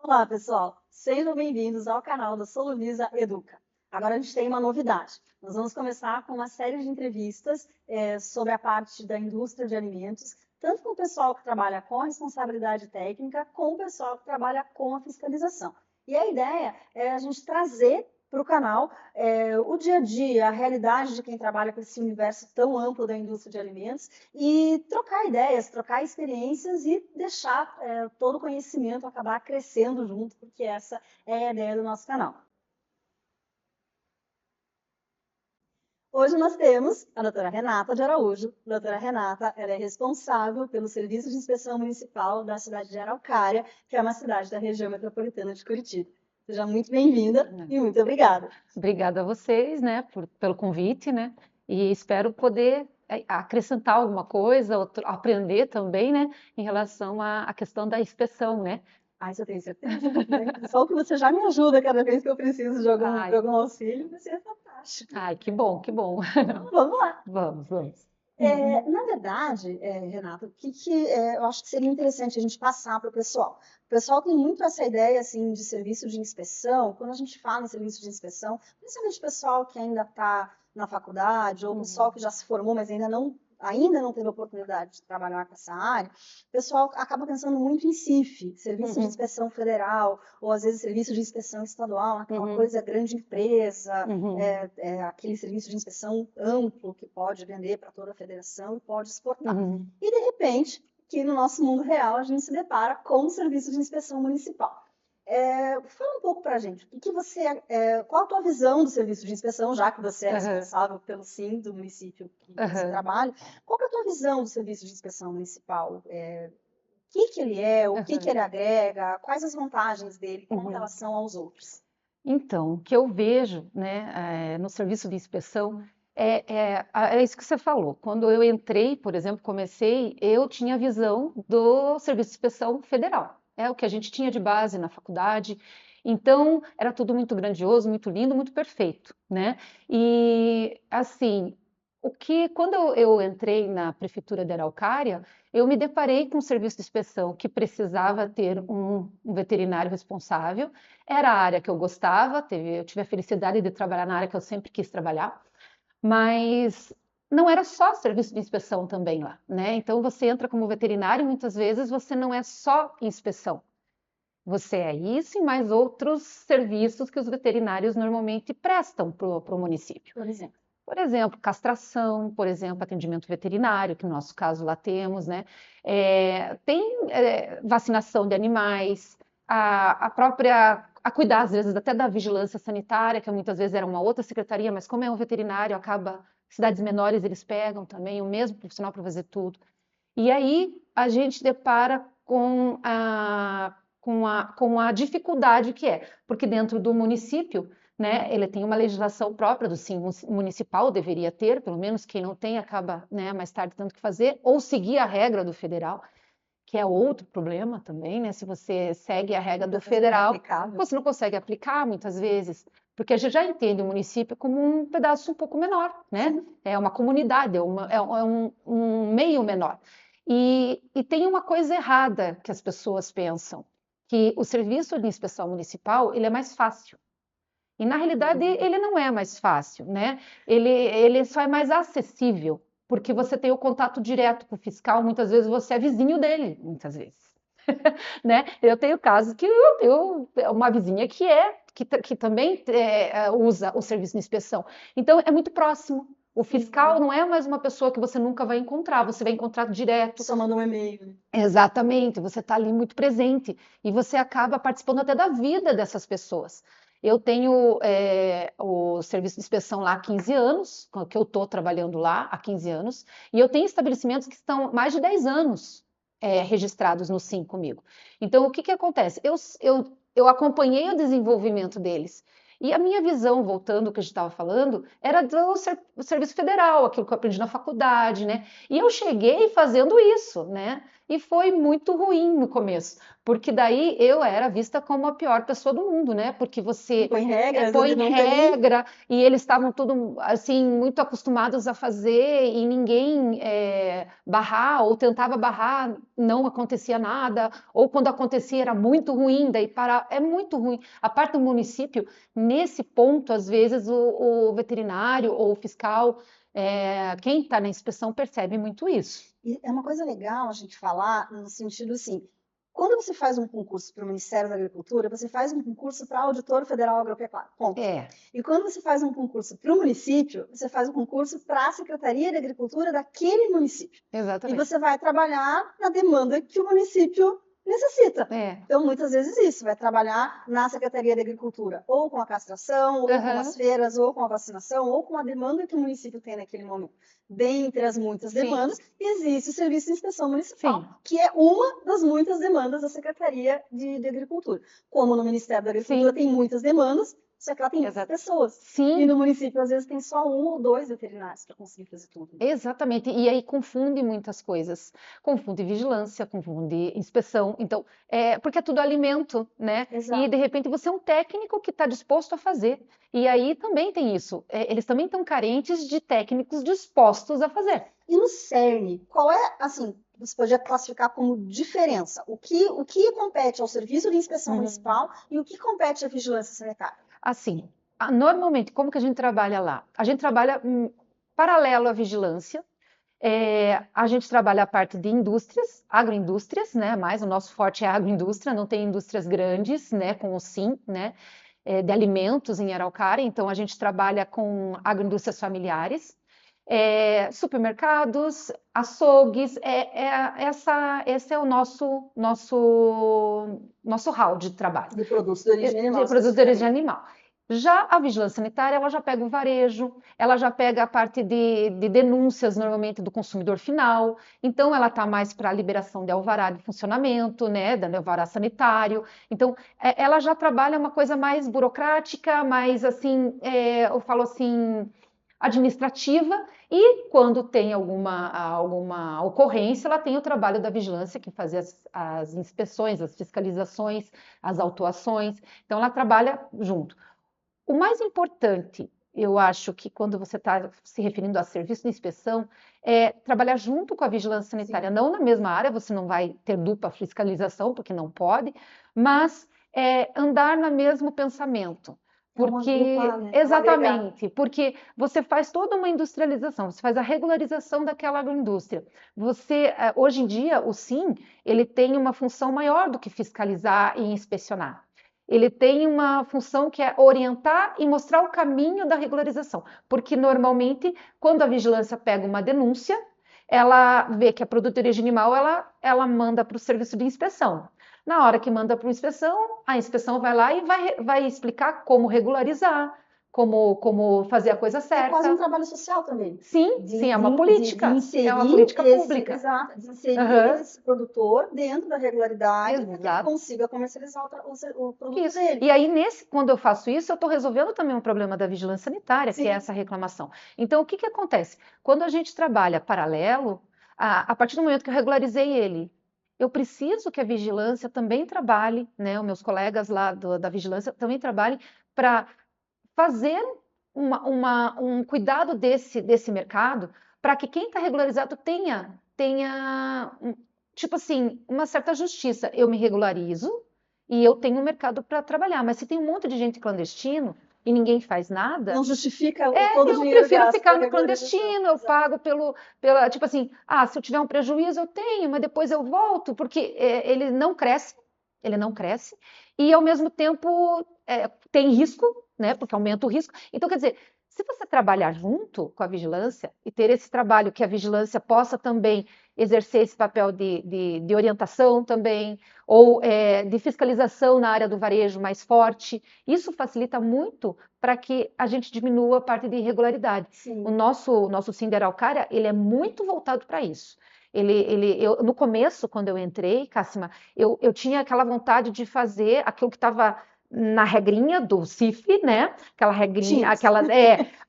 Olá, pessoal! Sejam bem-vindos ao canal da Soluniza Educa. Agora a gente tem uma novidade. Nós vamos começar com uma série de entrevistas sobre a parte da indústria de alimentos, tanto com o pessoal que trabalha com a responsabilidade técnica, com o pessoal que trabalha com a fiscalização. E a ideia é a gente trazer para o canal o dia a dia, a realidade de quem trabalha com esse universo tão amplo da indústria de alimentos e trocar ideias, trocar experiências e deixar todo o conhecimento acabar crescendo junto, porque essa é a ideia do nosso canal. Hoje nós temos a doutora Renata de Araújo. A doutora Renata, ela é responsável pelo Serviço de Inspeção Municipal da cidade de Araucária, que é uma cidade da região metropolitana de Curitiba. Seja muito bem-vinda e muito obrigada. Obrigada a vocês, né, pelo convite, né, e espero poder acrescentar alguma coisa, aprender também, né, em relação à questão da inspeção, né. Isso eu tenho certeza. Só que você já me ajuda cada vez que eu preciso de algum auxílio, vai ser fantástico. Ai, que bom, que bom. Vamos lá. Vamos. Na verdade, Renata, o que eu acho que seria interessante a gente passar para o pessoal? O pessoal tem muito essa ideia assim, de serviço de inspeção. Quando a gente fala em serviço de inspeção, principalmente o pessoal que ainda está na faculdade, ou o pessoal que já se formou, mas ainda não teve a oportunidade de trabalhar com essa área, o pessoal acaba pensando muito em CIF, Serviço de Inspeção Federal, ou às vezes Serviço de Inspeção Estadual, aquela coisa grande empresa, aquele serviço de inspeção amplo que pode vender para toda a federação e pode exportar. E, de repente, que no nosso mundo real a gente se depara com o Serviço de Inspeção Municipal. Fala um pouco para a gente, qual a tua visão do serviço de inspeção, já que você é responsável pelo SIM do município que você trabalha, qual é a tua visão do serviço de inspeção municipal? O que ele é, o que ele agrega, quais as vantagens dele com relação aos outros? Então, o que eu vejo, né, no serviço de inspeção é isso que você falou. Quando eu entrei, por exemplo, eu tinha a visão do Serviço de Inspeção Federal. É o que a gente tinha de base na faculdade. Então, era tudo muito grandioso, muito lindo, muito perfeito, né? E, assim, quando eu entrei na Prefeitura de Araucária, eu me deparei com um serviço de inspeção que precisava ter um veterinário responsável. Era a área que eu gostava, eu tive a felicidade de trabalhar na área que eu sempre quis trabalhar, mas não era só serviço de inspeção também lá, né? Então você entra como veterinário e muitas vezes você não é só inspeção. Você é isso e mais outros serviços que os veterinários normalmente prestam para o município. Por exemplo, castração, por exemplo, atendimento veterinário, que no nosso caso lá temos, né? Tem vacinação de animais, a cuidar, às vezes, até da vigilância sanitária, que muitas vezes era uma outra secretaria, mas como é um veterinário, cidades menores eles pegam também, o mesmo profissional para fazer tudo. E aí a gente depara com a dificuldade que é, porque dentro do município, né, ele tem uma legislação própria do SIM municipal, deveria ter, pelo menos quem não tem acaba, né, mais tarde tendo que fazer, ou seguir a regra do federal, que é outro problema também, né? Se você segue a regra do federal, você não consegue aplicar muitas vezes, porque a gente já entende o município como um pedaço um pouco menor, né? Sim. É uma comunidade, é um meio menor. E tem uma coisa errada que as pessoas pensam, que o serviço de inspeção municipal, ele é mais fácil. E, na realidade, ele não é mais fácil, né? Ele só é mais acessível, porque você tem o contato direto com o fiscal, muitas vezes você é vizinho dele, muitas vezes. Né? Eu tenho casos que eu tenho uma vizinha que também usa o serviço de inspeção. Então, é muito próximo. O fiscal não é mais uma pessoa que você nunca vai encontrar, você vai encontrar direto. Só manda um e-mail. Exatamente, você está ali muito presente e você acaba participando até da vida dessas pessoas. Eu tenho o serviço de inspeção lá há 15 anos, que eu estou trabalhando lá há 15 anos, e eu tenho estabelecimentos que estão mais de 10 anos registrados no SIM comigo. Então, o que acontece? Eu acompanhei o desenvolvimento deles E a minha visão, voltando ao que a gente estava falando, era do serviço federal, aquilo que eu aprendi na faculdade, né? E eu cheguei fazendo isso, né? E foi muito ruim no começo, porque daí eu era vista como a pior pessoa do mundo, né? Porque você Põe regras, põe não tem. regra e eles estavam tudo assim muito acostumados a fazer e ninguém barrar ou tentava barrar, não acontecia nada, ou quando acontecia era muito ruim, daí para é muito ruim. A parte do município, nesse ponto, às vezes o veterinário ou o fiscal, quem está na inspeção percebe muito isso. E é uma coisa legal a gente falar no sentido assim, quando você faz um concurso para o Ministério da Agricultura, você faz um concurso para auditor federal agropecuário, ponto. É, E quando você faz um concurso para o município, você faz um concurso para a Secretaria de Agricultura daquele município. E exatamente. você vai trabalhar na demanda que o município necessita. É. Então, muitas vezes isso, vai trabalhar na Secretaria de Agricultura, ou com a castração, ou com as feiras, ou com a vacinação, ou com a demanda que o município tem naquele momento. Dentre as muitas Sim. demandas, existe o Serviço de Inspeção Municipal, Sim. que é uma das muitas demandas da Secretaria de Agricultura. Como no Ministério da Agricultura Sim. tem muitas demandas, só que lá tem muitas Exato. pessoas. Sim. E no município, às vezes, tem só 1 ou 2 veterinários para conseguir fazer tudo. Exatamente, e aí confunde muitas coisas, confunde vigilância, confunde inspeção, então, porque é tudo alimento, né? Exato. E de repente você é um técnico que está disposto a fazer, e aí também tem isso, eles também estão carentes de técnicos dispostos a fazer. E no CERN, qual é, assim, você podia classificar como diferença? O que compete ao Serviço de Inspeção Municipal e o que compete à Vigilância Sanitária? Assim, normalmente, como que a gente trabalha lá? A gente trabalha paralelo à vigilância, a gente trabalha a parte de indústrias, agroindústrias, né? Mas o nosso forte é a agroindústria, não tem indústrias grandes, né? Com o SIM, né? De alimentos em Araucária, então a gente trabalha com agroindústrias familiares, supermercados, açougues, esse é o nosso hall de trabalho. De produtos de origem animal. De produtos de origem animal. Já a vigilância sanitária, ela já pega o varejo, ela já pega a parte de denúncias, normalmente, do consumidor final, então ela está mais para a liberação de alvará de funcionamento, né, da alvará sanitário, então ela já trabalha uma coisa mais burocrática, mais assim, eu falo assim, administrativa, e quando tem alguma ocorrência, ela tem o trabalho da vigilância, que faz as inspeções, as fiscalizações, as autuações, então ela trabalha junto. O mais importante, eu acho que quando você está se referindo a serviço de inspeção, é trabalhar junto com a vigilância sanitária, Sim. não na mesma área, você não vai ter dupla fiscalização, porque não pode, mas andar no mesmo pensamento. Porque, Dupla, né? exatamente, porque você faz toda uma industrialização, você faz a regularização daquela agroindústria. Você, hoje em dia, o SIM, ele tem uma função maior do que fiscalizar e inspecionar. Ele tem uma função que é orientar e mostrar o caminho da regularização, porque normalmente, quando a vigilância pega uma denúncia, ela vê que é produto de origem animal, ela manda para o serviço de inspeção. Na hora que manda para a inspeção vai lá e vai explicar como regularizar, como fazer a coisa certa. É quase um trabalho social também. Sim, sim, é uma política. É uma política pública. Exato, de inserir esse produtor dentro da regularidade para que ele consiga comercializar o produto dele. E aí, quando eu faço isso, eu estou resolvendo também um problema da vigilância sanitária, que é essa reclamação. Então, o que acontece? Quando a gente trabalha paralelo, a partir do momento que eu regularizei ele, eu preciso que a vigilância também trabalhe, né? Os meus colegas lá da vigilância também trabalhem para fazer um cuidado desse mercado, para que quem está regularizado tenha tipo assim, uma certa justiça. Eu me regularizo e eu tenho um mercado para trabalhar, mas se tem um monte de gente clandestino e ninguém faz nada, não justifica todo o dinheiro. Eu prefiro ficar no clandestino, eu pago tipo assim, se eu tiver um prejuízo eu tenho, mas depois eu volto, porque ele não cresce, e ao mesmo tempo tem risco, né, porque aumenta o risco. Então, quer dizer, se você trabalhar junto com a vigilância e ter esse trabalho que a vigilância possa também exercer esse papel de orientação também, ou de fiscalização na área do varejo mais forte, isso facilita muito para que a gente diminua a parte de irregularidade. Sim. O nosso SIM de Araucária, ele é muito voltado para isso. No começo, quando eu entrei, Cássima, eu tinha aquela vontade de fazer aquilo que estava na regrinha do CIF, né? Aquela regrinha, Tinha.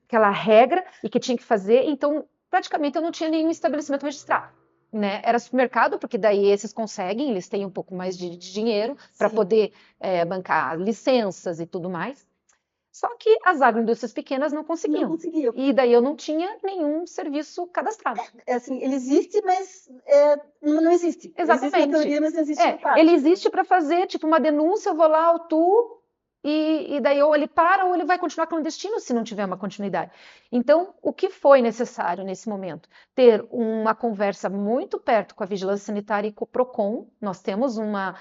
aquela regra e que tinha que fazer. Então, praticamente eu não tinha nenhum estabelecimento registrado, né? Era supermercado, porque daí esses conseguem, eles têm um pouco mais de dinheiro para Sim. poder bancar licenças e tudo mais. Só que as agroindústrias pequenas não Não conseguiam. conseguiam. E daí eu não tinha nenhum serviço cadastrado. Assim, ele existe, mas não existe. Ele existe na Exatamente. teoria, mas não existe na prática. Ele existe para fazer, tipo, uma denúncia, eu vou lá, autuo, e daí ou ele para ou ele vai continuar clandestino se não tiver uma continuidade. Então, o que foi necessário nesse momento? Ter uma conversa muito perto com a Vigilância Sanitária e com o PROCON. Nós temos uma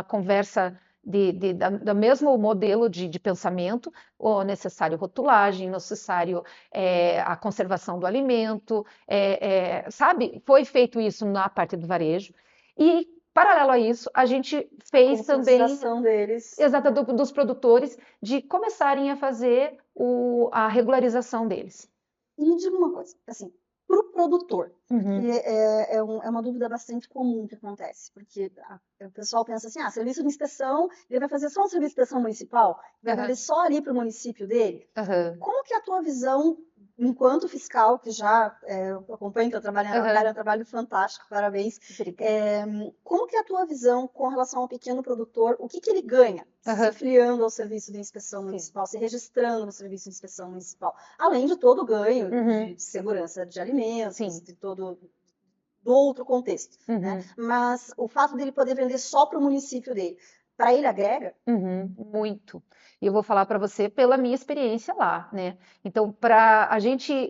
conversa do mesmo modelo de pensamento, o necessário rotulagem, necessário a conservação do alimento, sabe? Foi feito isso na parte do varejo. E, paralelo a isso, a gente fez também deles. exata dos produtores de começarem a fazer a regularização deles. E me diga uma coisa, assim, para o produtor, Uhum. que é uma dúvida bastante comum que acontece, porque o pessoal pensa assim, serviço de inspeção, ele vai fazer só um serviço de inspeção municipal, vai vender só ali para o município dele. Como que é a tua visão, enquanto fiscal, que já acompanho teu trabalho em Araucária, é um trabalho fantástico, parabéns. Como que é a tua visão com relação ao pequeno produtor, o que ele ganha se filiando ao serviço de inspeção municipal, se registrando no serviço de inspeção municipal, além de todo o ganho de segurança de alimentos, de todo do outro contexto, né? Mas o fato dele poder vender só para o município dele, para ele agrega? Muito. E eu vou falar para você pela minha experiência lá, né? Então,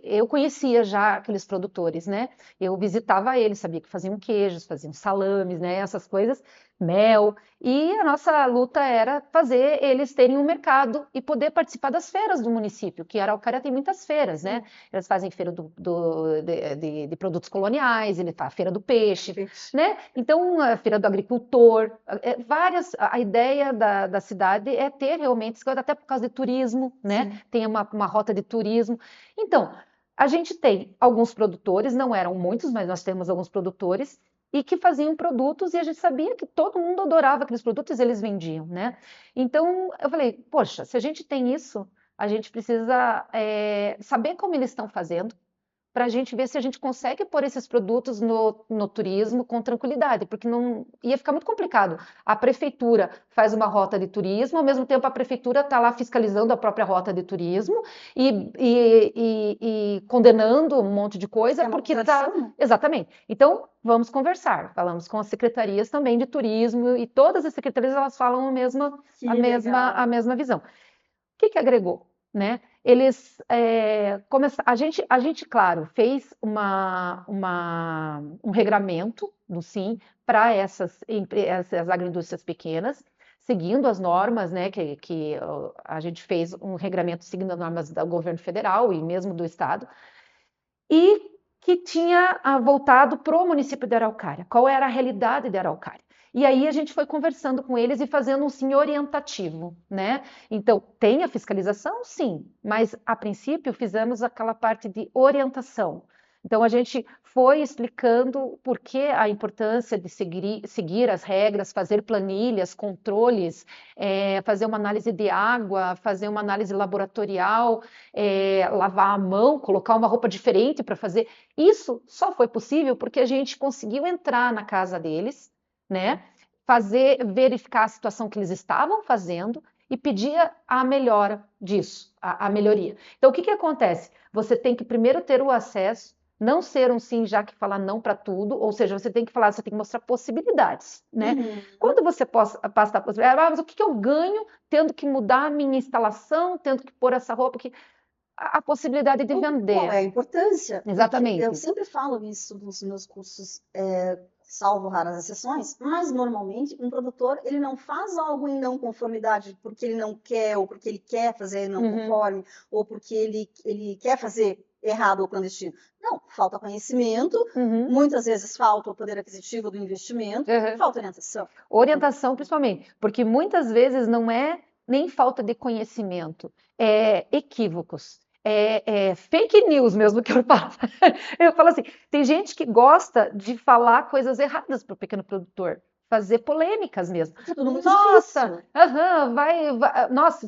eu conhecia já aqueles produtores, né? Eu visitava eles, sabia que faziam queijos, faziam salames, né? Essas coisas, mel. E a nossa luta era fazer eles terem um mercado e poder participar das feiras do município, que Araucária tem muitas feiras, né? Eles fazem feira de produtos coloniais, a feira do peixe, né? Então, a feira do agricultor, a ideia da cidade é ter realmente, até por causa de turismo, né? Tem uma rota de turismo. Então, a gente tem alguns produtores, não eram muitos, mas nós temos alguns produtores, e que faziam produtos, e a gente sabia que todo mundo adorava aqueles produtos e eles vendiam, né? Então, eu falei, poxa, se a gente tem isso, a gente precisa saber como eles estão fazendo, para a gente ver se a gente consegue pôr esses produtos no turismo com tranquilidade, porque não ia ficar muito complicado. A prefeitura faz uma rota de turismo, ao mesmo tempo a prefeitura está lá fiscalizando a própria rota de turismo e condenando um monte de coisa, porque está... Exatamente. Então, vamos conversar. Falamos com as secretarias também de turismo, e todas as secretarias elas falam a mesma visão. O que agregou? Né? Eles a gente, claro, fez um regramento do SIM para essas agroindústrias pequenas, seguindo as normas, né? Que a gente fez um regramento seguindo as normas do governo federal e mesmo do estado, e que tinha voltado para o município de Araucária. Qual era a realidade de Araucária? E aí a gente foi conversando com eles e fazendo um sim orientativo, né? Então, tem a fiscalização? Sim, mas a princípio fizemos aquela parte de orientação. Então, a gente foi explicando por que a importância de seguir as regras, fazer planilhas, controles, fazer uma análise de água, fazer uma análise laboratorial, lavar a mão, colocar uma roupa diferente para fazer. Isso só foi possível porque a gente conseguiu entrar na casa deles, né? Verificar a situação que eles estavam fazendo e pedir a melhora disso, a melhoria. Então, o que acontece? Você tem que primeiro ter o acesso, não ser um sim já que fala não para tudo, ou seja, você tem que mostrar possibilidades, né? Quando você passa a possibilidade, mas o que eu ganho tendo que mudar a minha instalação, tendo que pôr essa roupa aqui? A possibilidade de vender. Qual é a importância? Exatamente. Eu sempre falo isso nos meus cursos, salvo raras exceções, mas normalmente um produtor ele não faz algo em não conformidade porque ele não quer, ou porque ele quer fazer não conforme, ou porque ele quer fazer errado ou clandestino. Não, falta conhecimento, muitas vezes falta o poder aquisitivo do investimento, falta orientação. Orientação, principalmente, porque muitas vezes não é nem falta de conhecimento, é equívocos. Fake news mesmo que eu falo. Eu falo assim, tem gente que gosta de falar coisas erradas para o pequeno produtor. fazer polêmicas mesmo. Porque é tudo muito Nossa, difícil. nossa,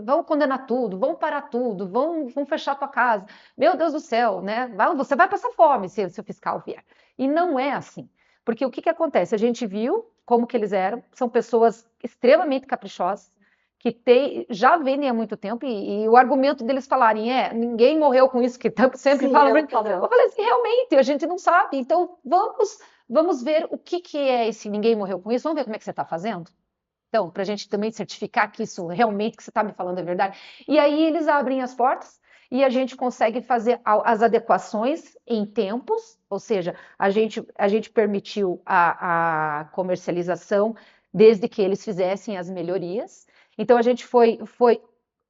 vão condenar tudo, vão parar tudo, vão fechar tua casa. Meu Deus do céu, né? Você vai passar fome se o fiscal vier. E não é assim. Porque o que acontece? A gente viu como que eles eram, são pessoas extremamente caprichosas, que já vendem há muito tempo, e o argumento deles falarem ninguém morreu com isso, que sempre Sim, falam. é o padrão. Eu falei assim, realmente, a gente não sabe, então vamos ver o que é esse ninguém morreu com isso, vamos ver como é que você está fazendo? Então, para a gente também certificar que isso realmente que você está me falando é verdade. E aí eles abrem as portas e a gente consegue fazer as adequações em tempos, ou seja, a gente permitiu a comercialização desde que eles fizessem as melhorias. Então, a gente foi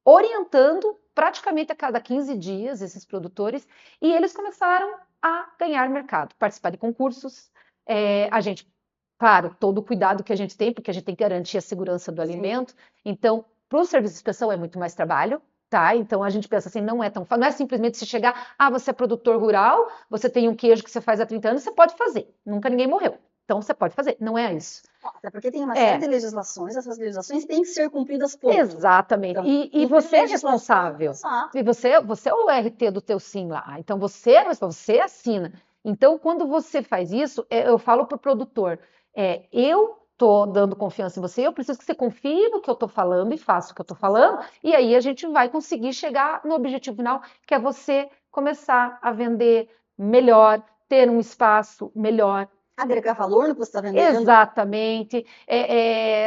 orientando praticamente a cada 15 dias esses produtores e eles começaram a ganhar mercado, participar de concursos. A gente, claro, todo o cuidado que a gente tem, porque a gente tem que garantir a segurança do alimento. Então, para o serviço de inspeção é muito mais trabalho, tá? Então a gente pensa assim, não é tão fácil, não é simplesmente se chegar, você é produtor rural, você tem um queijo que você faz há 30 anos, você pode fazer. Nunca ninguém morreu. Então você pode fazer. Não é isso. Até porque tem uma série de legislações, essas legislações têm que ser cumpridas por. Exatamente. Então, e você é responsável. Exato. E você é o RT do teu SIM lá. Então você assina. Então, quando você faz isso, eu falo para o produtor, eu estou dando confiança em você, eu preciso que você confie no que eu estou falando e faça o que eu estou falando, e aí a gente vai conseguir chegar no objetivo final, que é você começar a vender melhor, ter um espaço melhor. Agregar valor no que você está vendendo. Exatamente.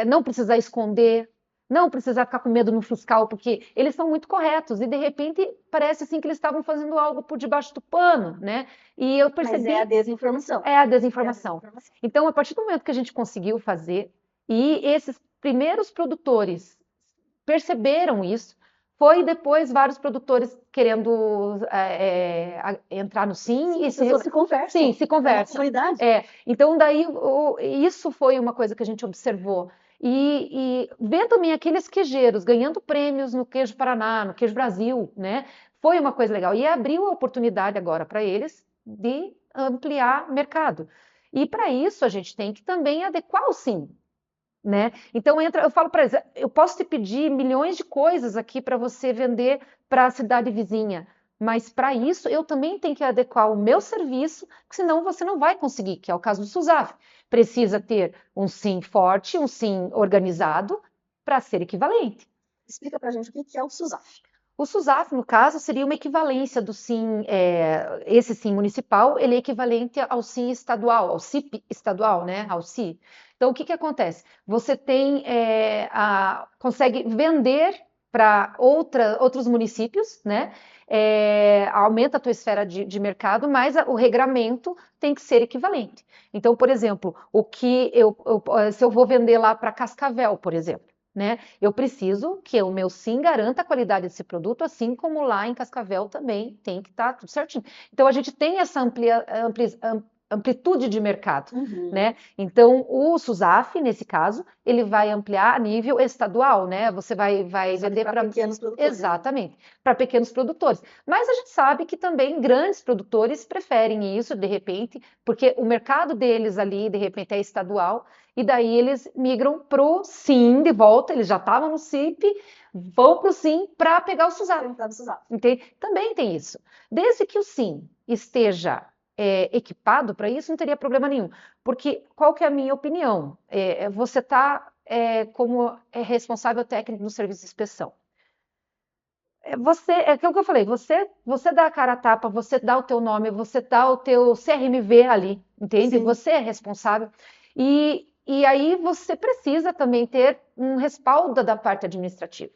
Não precisar esconder, não precisar ficar com medo no fiscal, porque eles são muito corretos e de repente parece assim que eles estavam fazendo algo por debaixo do pano, né? E eu percebi. Mas é a desinformação. É a desinformação. Então, a partir do momento que a gente conseguiu fazer, e esses primeiros produtores perceberam isso, foi depois vários produtores querendo entrar no SIM. E as pessoas se conversam. Sim, se conversam. Então, daí, isso foi uma coisa que a gente observou. E ver também aqueles queijeiros ganhando prêmios no Queijo Paraná, no Queijo Brasil, né? Foi uma coisa legal. E abriu a oportunidade agora para eles de ampliar mercado. E para isso a gente tem que também adequar o SIM. Né? Então eu falo para eles, eu posso te pedir milhões de coisas aqui para você vender para a cidade vizinha, mas para isso eu também tenho que adequar o meu serviço, porque senão você não vai conseguir, que é o caso do SUSAF. Precisa ter um SIM forte, um SIM organizado para ser equivalente. Explica para a gente o que é o SUSAF. O SUSAF, no caso, seria uma equivalência do SIM, esse SIM municipal, ele é equivalente ao SIM estadual, ao CIP estadual, né, ao CI. Então, o que acontece? Você consegue vender para outros municípios, né? Aumenta a tua esfera de mercado, mas o regramento tem que ser equivalente. Então, por exemplo, se eu vou vender lá para Cascavel, por exemplo, né? Eu preciso que o meu SIM garanta a qualidade desse produto, assim como lá em Cascavel também tem que estar tudo certinho. Então, a gente tem essa amplitude de mercado, né? Então, o SUSAF, nesse caso, ele vai ampliar a nível estadual, né? Você vai vender para pequenos produtores. Exatamente, para pequenos produtores. Mas a gente sabe que também grandes produtores preferem isso, de repente, porque o mercado deles ali, de repente, é estadual, e daí eles migram para o SIM de volta, eles já estavam no CIP, vão para o SIM para pegar o SUSAF. Entende? Também tem isso. Desde que o SIM esteja equipado para isso, não teria problema nenhum. Porque qual que é a minha opinião? Você está como responsável técnico no serviço de inspeção. É o que eu falei, você dá a cara a tapa, você dá o teu nome, você dá o teu CRMV ali, entende? Sim. Você é responsável. E aí você precisa também ter um respaldo da parte administrativa.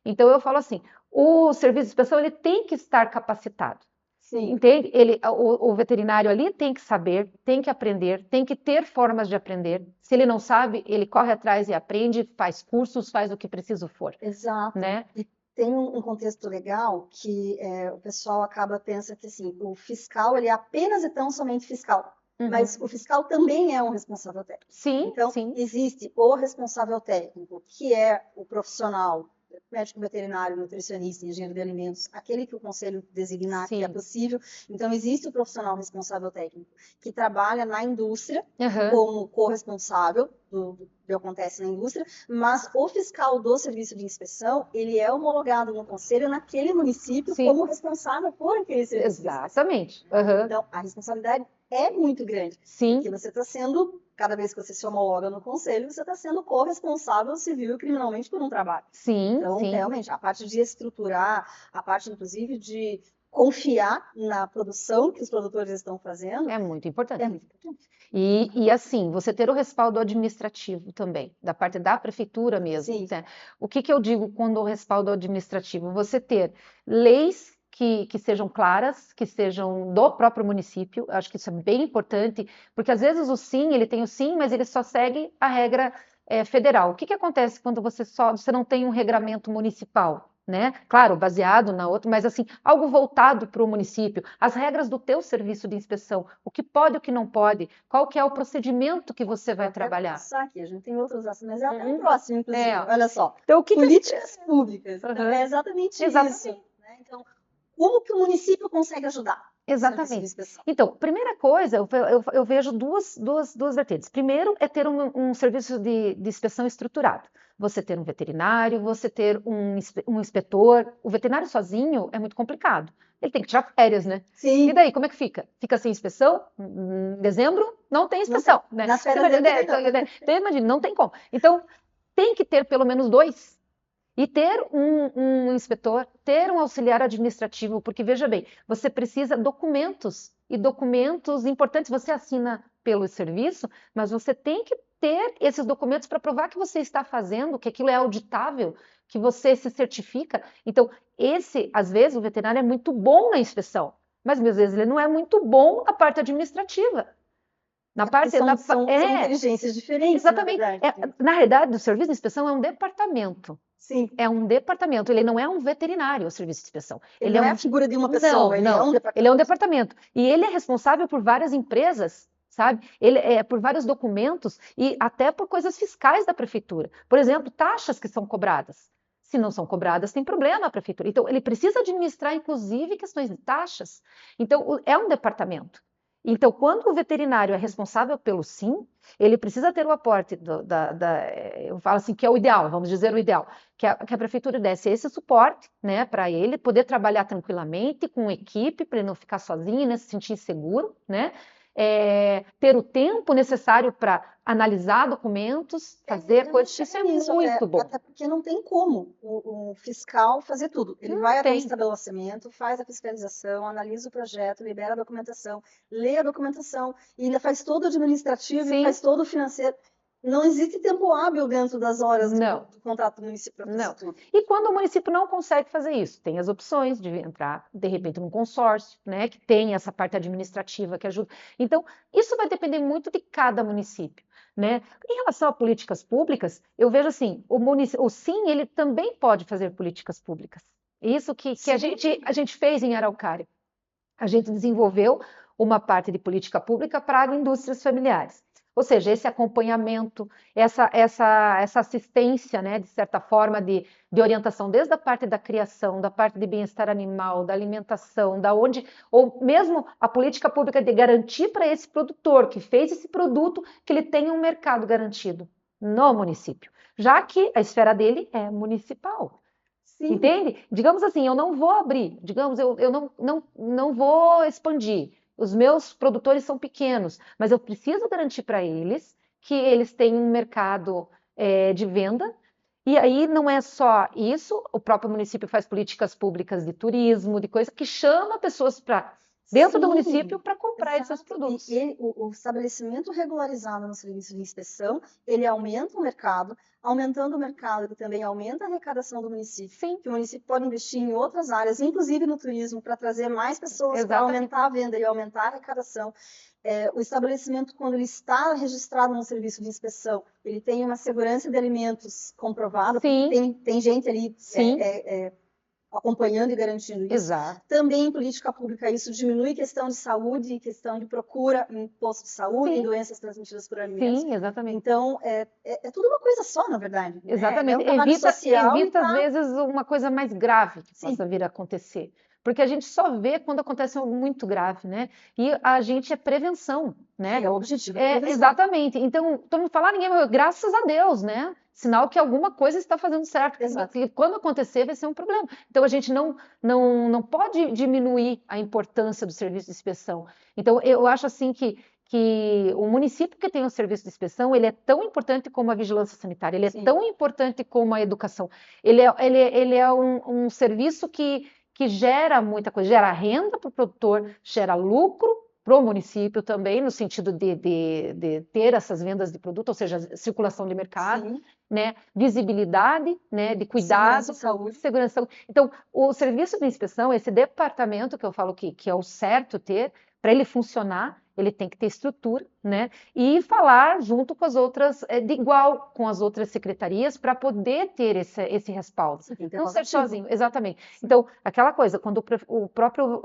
Então eu falo assim, o serviço de inspeção ele tem que estar capacitado. Sim. Entende? O veterinário ali tem que saber, tem que aprender, tem que ter formas de aprender. Se ele não sabe, ele corre atrás e aprende, faz cursos, faz o que preciso for. Exato. Né? E tem um contexto legal que o pessoal pensa que assim, o fiscal ele é apenas e tão somente fiscal. Uhum. Mas o fiscal também é um responsável técnico. Sim, então, sim. Existe o responsável técnico, que é o profissional médico veterinário, nutricionista, engenheiro de alimentos, aquele que o conselho designar que é Sim. possível. Então, existe o profissional responsável técnico que trabalha na indústria Aham. como corresponsável do que acontece na indústria, mas o fiscal do serviço de inspeção, ele é homologado no conselho naquele município Sim. como responsável por aquele serviço de inspeção. Exatamente. Aham. Então, a responsabilidade é muito grande, Sim. porque você está sendo, cada vez que você se homologa no conselho, você está sendo corresponsável civil e criminalmente por um trabalho. Sim, Então, sim. realmente, a parte de estruturar, a parte, inclusive, de confiar na produção que os produtores estão fazendo, É muito importante. é muito importante. E assim, você ter o respaldo administrativo também, da parte da prefeitura mesmo. Sim. Né? O que eu digo quando o respaldo administrativo? Você ter leis que sejam claras, que sejam do próprio município, acho que isso é bem importante, porque às vezes o sim, ele tem o sim, mas ele só segue a regra federal. O que acontece quando você não tem um regramento municipal? Né? Claro, baseado na outra, mas assim, algo voltado para o município, as regras do teu serviço de inspeção, o que pode e o que não pode, qual que é o procedimento que você vai trabalhar. Aqui, a gente tem outros assuntos, mas é até o próximo, inclusive. Olha só, então, políticas públicas, então, é exatamente isso. Né? Então, como que o município consegue ajudar? Exatamente. Então, primeira coisa, eu vejo duas vertentes. Primeiro é ter um serviço de inspeção estruturado. Você ter um veterinário, você ter um inspetor. O veterinário sozinho é muito complicado. Ele tem que tirar férias, né? Sim. E daí, como é que fica? Fica sem inspeção? Em dezembro, não tem inspeção. Não tem. Né? Nas férias então, imagina, não tem como. Então, tem que ter pelo menos 2. E ter um inspetor, ter um auxiliar administrativo, porque veja bem, você precisa documentos, e documentos importantes, você assina pelo serviço, mas você tem que ter esses documentos para provar que você está fazendo, que aquilo é auditável, que você se certifica. Então, às vezes, o veterinário é muito bom na inspeção, mas às vezes ele não é muito bom na parte administrativa. São inteligências diferentes. Exatamente. Na realidade, o serviço de inspeção é um departamento. Sim. É um departamento, ele não é um veterinário, o serviço de inspeção. Ele não é a figura de uma pessoa, ele é um departamento. E ele é responsável por várias empresas, sabe? Ele é por vários documentos e até por coisas fiscais da prefeitura. Por exemplo, taxas que são cobradas. Se não são cobradas, tem problema a prefeitura. Então, ele precisa administrar, inclusive, questões de taxas. Então, é um departamento. Então, quando o veterinário é responsável pelo SIM, ele precisa ter o aporte eu falo assim, que é o ideal, vamos dizer o ideal, que a prefeitura desse esse suporte, né, para ele poder trabalhar tranquilamente, com equipe, para ele não ficar sozinho, né, se sentir seguro, né, ter o tempo necessário para analisar documentos, fazer coisas, isso é muito bom. Até porque não tem como o fiscal fazer tudo. Ele vai até o estabelecimento, faz a fiscalização, analisa o projeto, libera a documentação, lê a documentação, e ainda faz todo o administrativo, e faz todo o financeiro. Não existe tempo hábil dentro das horas do contrato do município para fazer tudo. E quando o município não consegue fazer isso, tem as opções de entrar, de repente, num consórcio, né, que tem essa parte administrativa que ajuda. Então, isso vai depender muito de cada município. Né? Em relação a políticas públicas, eu vejo assim, o SIM, ele também pode fazer políticas públicas. Isso que a gente fez em Araucária. A gente desenvolveu uma parte de política pública para indústrias familiares. Ou seja, esse acompanhamento, essa assistência, né, de certa forma, de orientação, desde a parte da criação, da parte de bem-estar animal, da alimentação, ou mesmo a política pública de garantir para esse produtor que fez esse produto que ele tenha um mercado garantido no município, já que a esfera dele é municipal. Sim. Entende? Digamos assim, eu não vou abrir, digamos, eu não vou expandir. Os meus produtores são pequenos, mas eu preciso garantir para eles que eles têm um mercado de venda. E aí não é só isso, o próprio município faz políticas públicas de turismo, de coisa que chama pessoas para dentro do município para comprar esses produtos. E o estabelecimento regularizado no serviço de inspeção, ele aumenta o mercado, aumentando o mercado, ele também aumenta a arrecadação do município. Sim. Que o município pode investir em outras áreas, inclusive no turismo, para trazer mais pessoas, para aumentar a venda e aumentar a arrecadação. O estabelecimento, quando ele está registrado no serviço de inspeção, ele tem uma segurança de alimentos comprovada, Sim. Tem gente ali acompanhando e garantindo isso. Exato. Também em política pública isso diminui questão de saúde, questão de procura em posto de saúde, em doenças transmitidas por alimentos. Sim, exatamente. Então, é tudo uma coisa só, na verdade. Exatamente. É um trabalho social Evita às vezes, uma coisa mais grave que possa vir a acontecer. Porque a gente só vê quando acontece algo muito grave, né? E a gente é prevenção, né? É o objetivo. Exatamente. Então, todo mundo fala, ninguém morreu, graças a Deus, né? Sinal que alguma coisa está fazendo certo. Exato. E quando acontecer, vai ser um problema. Então, a gente não pode diminuir a importância do serviço de inspeção. Então, eu acho assim que o município que tem o serviço de inspeção, ele é tão importante como a vigilância sanitária, ele é tão importante como a educação. Ele é um serviço que gera muita coisa, gera renda para o produtor, gera lucro para o município também, no sentido de ter essas vendas de produto, ou seja, circulação de mercado, né? Visibilidade, né? De cuidado, segurança, saúde. Então, o serviço de inspeção, esse departamento que eu falo que é o certo ter, para ele funcionar, ele tem que ter estrutura, né? E falar junto com as outras, de igual com as outras secretarias, para poder ter esse respaldo. Não ser sozinho, exatamente. Então, aquela coisa, quando o próprio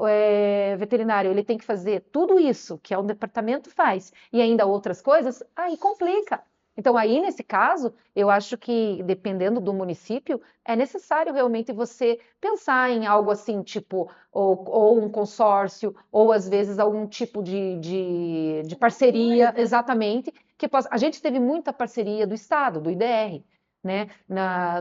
veterinário ele tem que fazer tudo isso que um departamento faz e ainda outras coisas, aí complica. Então, aí, nesse caso, eu acho que, dependendo do município, é necessário realmente você pensar em algo assim, tipo, ou um consórcio, ou às vezes algum tipo de parceria, exatamente, a gente teve muita parceria do Estado, do IDR, né?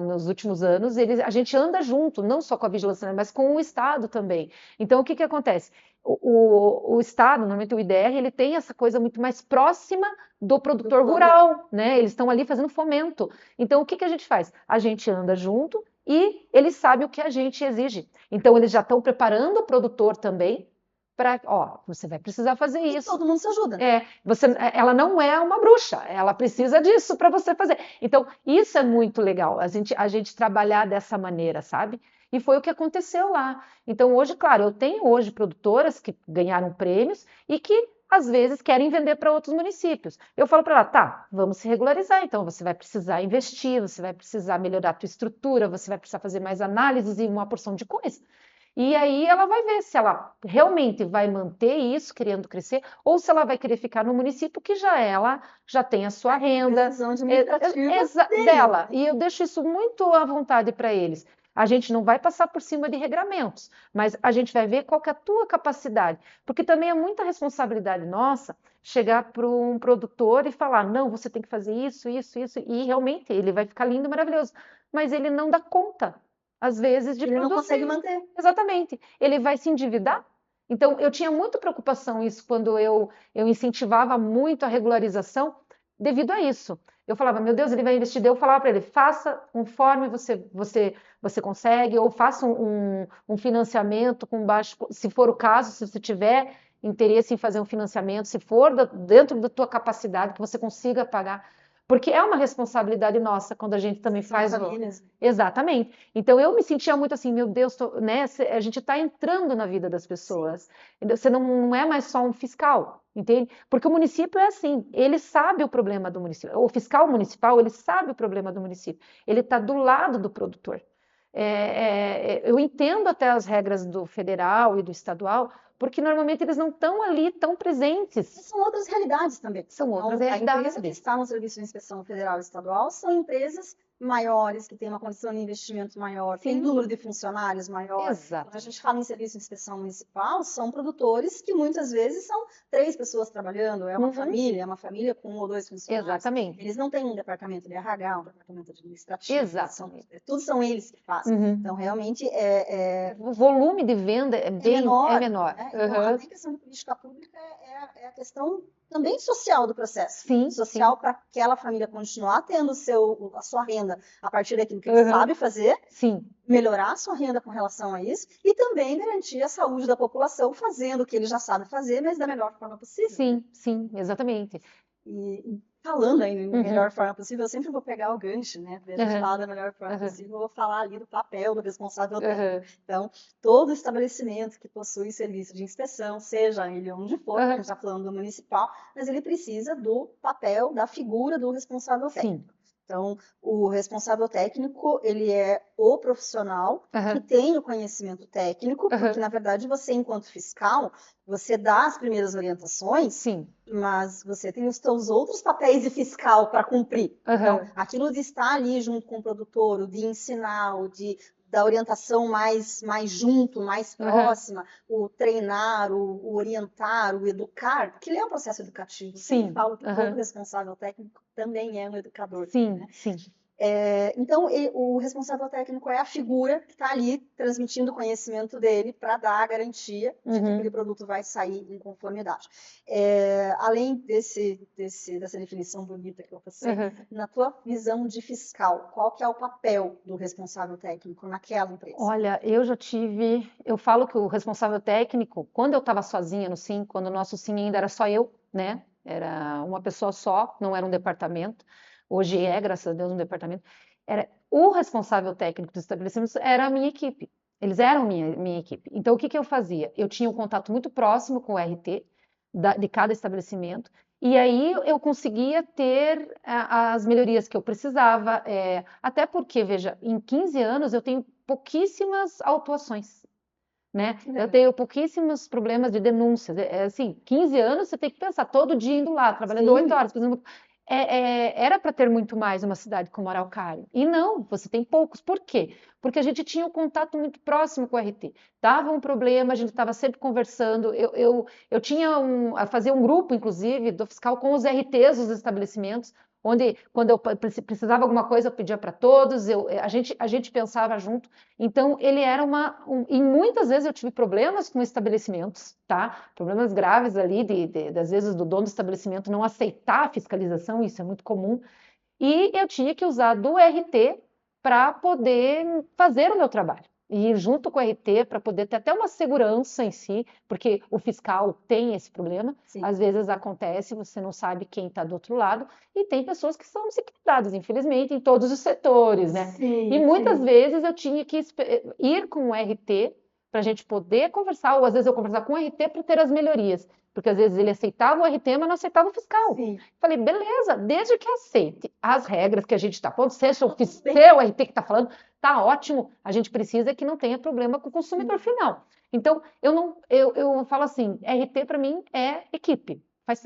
Nos últimos anos, a gente anda junto, não só com a vigilância, mas com o Estado também. Então, o que acontece? O Estado, normalmente o IDR, ele tem essa coisa muito mais próxima do produtor rural, né? Eles estão ali fazendo fomento. Então, o que a gente faz? A gente anda junto e eles sabem o que a gente exige. Então, eles já estão preparando o produtor também para, você vai precisar fazer isso. E todo mundo se ajuda. Ela não é uma bruxa, ela precisa disso para você fazer. Então, isso é muito legal, a gente trabalhar dessa maneira, sabe? E foi o que aconteceu lá. Então, hoje, claro, eu tenho hoje produtoras que ganharam prêmios e que, às vezes, querem vender para outros municípios. Eu falo para ela, tá, vamos se regularizar, então você vai precisar investir, você vai precisar melhorar a tua estrutura, você vai precisar fazer mais análises e uma porção de coisa. E aí ela vai ver se ela realmente vai manter isso, querendo crescer, ou se ela vai querer ficar no município que ela já tem a sua renda dela. E eu deixo isso muito à vontade para eles. A gente não vai passar por cima de regramentos, mas a gente vai ver qual que é a tua capacidade. Porque também é muita responsabilidade nossa chegar para um produtor e falar, não, você tem que fazer isso, isso, isso, e realmente ele vai ficar lindo, maravilhoso. Mas ele não dá conta, às vezes, de ele produzir. Não consegue manter. Exatamente. Ele vai se endividar. Então, eu tinha muita preocupação isso quando eu incentivava muito a regularização devido a isso. Eu falava, meu Deus, ele vai investir. Eu falava para ele, faça conforme você consegue, ou faça um financiamento com baixo, se for o caso, se você tiver interesse em fazer um financiamento, se for dentro da tua capacidade, que você consiga pagar. Porque é uma responsabilidade nossa quando a gente também faz. Exatamente. Então eu me sentia muito assim, meu Deus, né? A gente está entrando na vida das pessoas. Você não é mais só um fiscal, entende? Porque o município é assim, ele sabe o problema do município. O fiscal municipal, ele sabe o problema do município. Ele está do lado do produtor. Eu entendo até as regras do federal e do estadual, porque normalmente eles não estão ali tão presentes. E são outras realidades também. São outras realidades. A empresa que está no Serviço de Inspeção Federal e Estadual são empresas maiores, que têm uma condição de investimento maior, tem número de funcionários maior. Exato. Quando a gente fala em serviço de inspeção municipal, são produtores que muitas vezes são 3 pessoas trabalhando, é uma família com 1 ou 2 funcionários. Exatamente. Eles não têm um departamento de RH, um departamento administrativo. Exatamente. Tudo são eles que fazem. Então, realmente, o volume de venda é menor. Né? Então, a questão de política pública é a questão também social do processo. Sim, social para aquela família continuar tendo a sua renda a partir daquilo que ele sabe fazer, melhorar a sua renda com relação a isso e também garantir a saúde da população fazendo o que ele já sabe fazer, mas da melhor forma possível. Sim, exatamente. E falando aí da melhor forma possível, eu sempre vou pegar o gancho, né? A gente fala da melhor forma possível, eu vou falar ali do papel do responsável técnico. Então, todo estabelecimento que possui serviço de inspeção, seja ele onde for, a gente está falando do municipal, mas ele precisa do papel, da figura do responsável técnico. Então, o responsável técnico, ele é o profissional que tem o conhecimento técnico, porque, na verdade, você, enquanto fiscal, você dá as primeiras orientações, Sim. mas você tem os seus outros papéis de fiscal para cumprir. Então, aquilo de estar ali junto com o produtor, o de ensinar, o de da orientação mais junto, mais próxima, o treinar, o orientar, o educar, que ele é um processo educativo. Sim. Eu falo que todo responsável técnico também é um educador. Sim, né? sim. Então, o responsável técnico é a figura que está ali transmitindo o conhecimento dele para dar a garantia de que aquele produto vai sair em conformidade. Além dessa definição bonita que eu passei, na tua visão de fiscal, qual que é o papel do responsável técnico naquela empresa? Olha, eu falo que o responsável técnico, quando eu estava sozinha no SIM, quando o nosso SIM ainda era só eu, né? Era uma pessoa só, não era um departamento. Hoje é, graças a Deus, um departamento. O responsável técnico dos estabelecimentos era a minha equipe. Eles eram minha equipe. Então, o que eu fazia? Eu tinha um contato muito próximo com o RT de cada estabelecimento, e aí eu conseguia ter as melhorias que eu precisava, até porque, veja, em 15 anos eu tenho pouquíssimas autuações. Né? Eu tenho pouquíssimos problemas de denúncias. Assim, 15 anos você tem que pensar todo dia indo lá, trabalhando 8 horas. Por exemplo, era para ter muito mais uma cidade como Araucária. E não, você tem poucos. Por quê? Porque a gente tinha um contato muito próximo com o RT. Dava um problema, a gente estava sempre conversando. Eu tinha fazia um grupo, inclusive, do fiscal com os RTs dos estabelecimentos, onde, quando eu precisava alguma coisa, eu pedia para todos, a gente pensava junto. Então, ele era e muitas vezes eu tive problemas com estabelecimentos, tá? Problemas graves ali, às vezes, do dono do estabelecimento não aceitar a fiscalização, isso é muito comum. E eu tinha que usar do RT para poder fazer o meu trabalho. E ir junto com o RT para poder ter até uma segurança em si, porque o fiscal tem esse problema. Sim. Às vezes acontece, você não sabe quem está do outro lado, e tem pessoas que são desequilibradas, infelizmente, em todos os setores, né? Sim, e muitas vezes eu tinha que ir com o RT para a gente poder conversar, ou às vezes eu conversar com o RT para ter as melhorias, porque às vezes ele aceitava o RT, mas não aceitava o fiscal. Sim. Falei, beleza, desde que aceite as regras que a gente está pondo, seja o seu RT que está falando, tá ótimo, a gente precisa que não tenha problema com o consumidor final. Então, eu falo assim, RT para mim é equipe, faz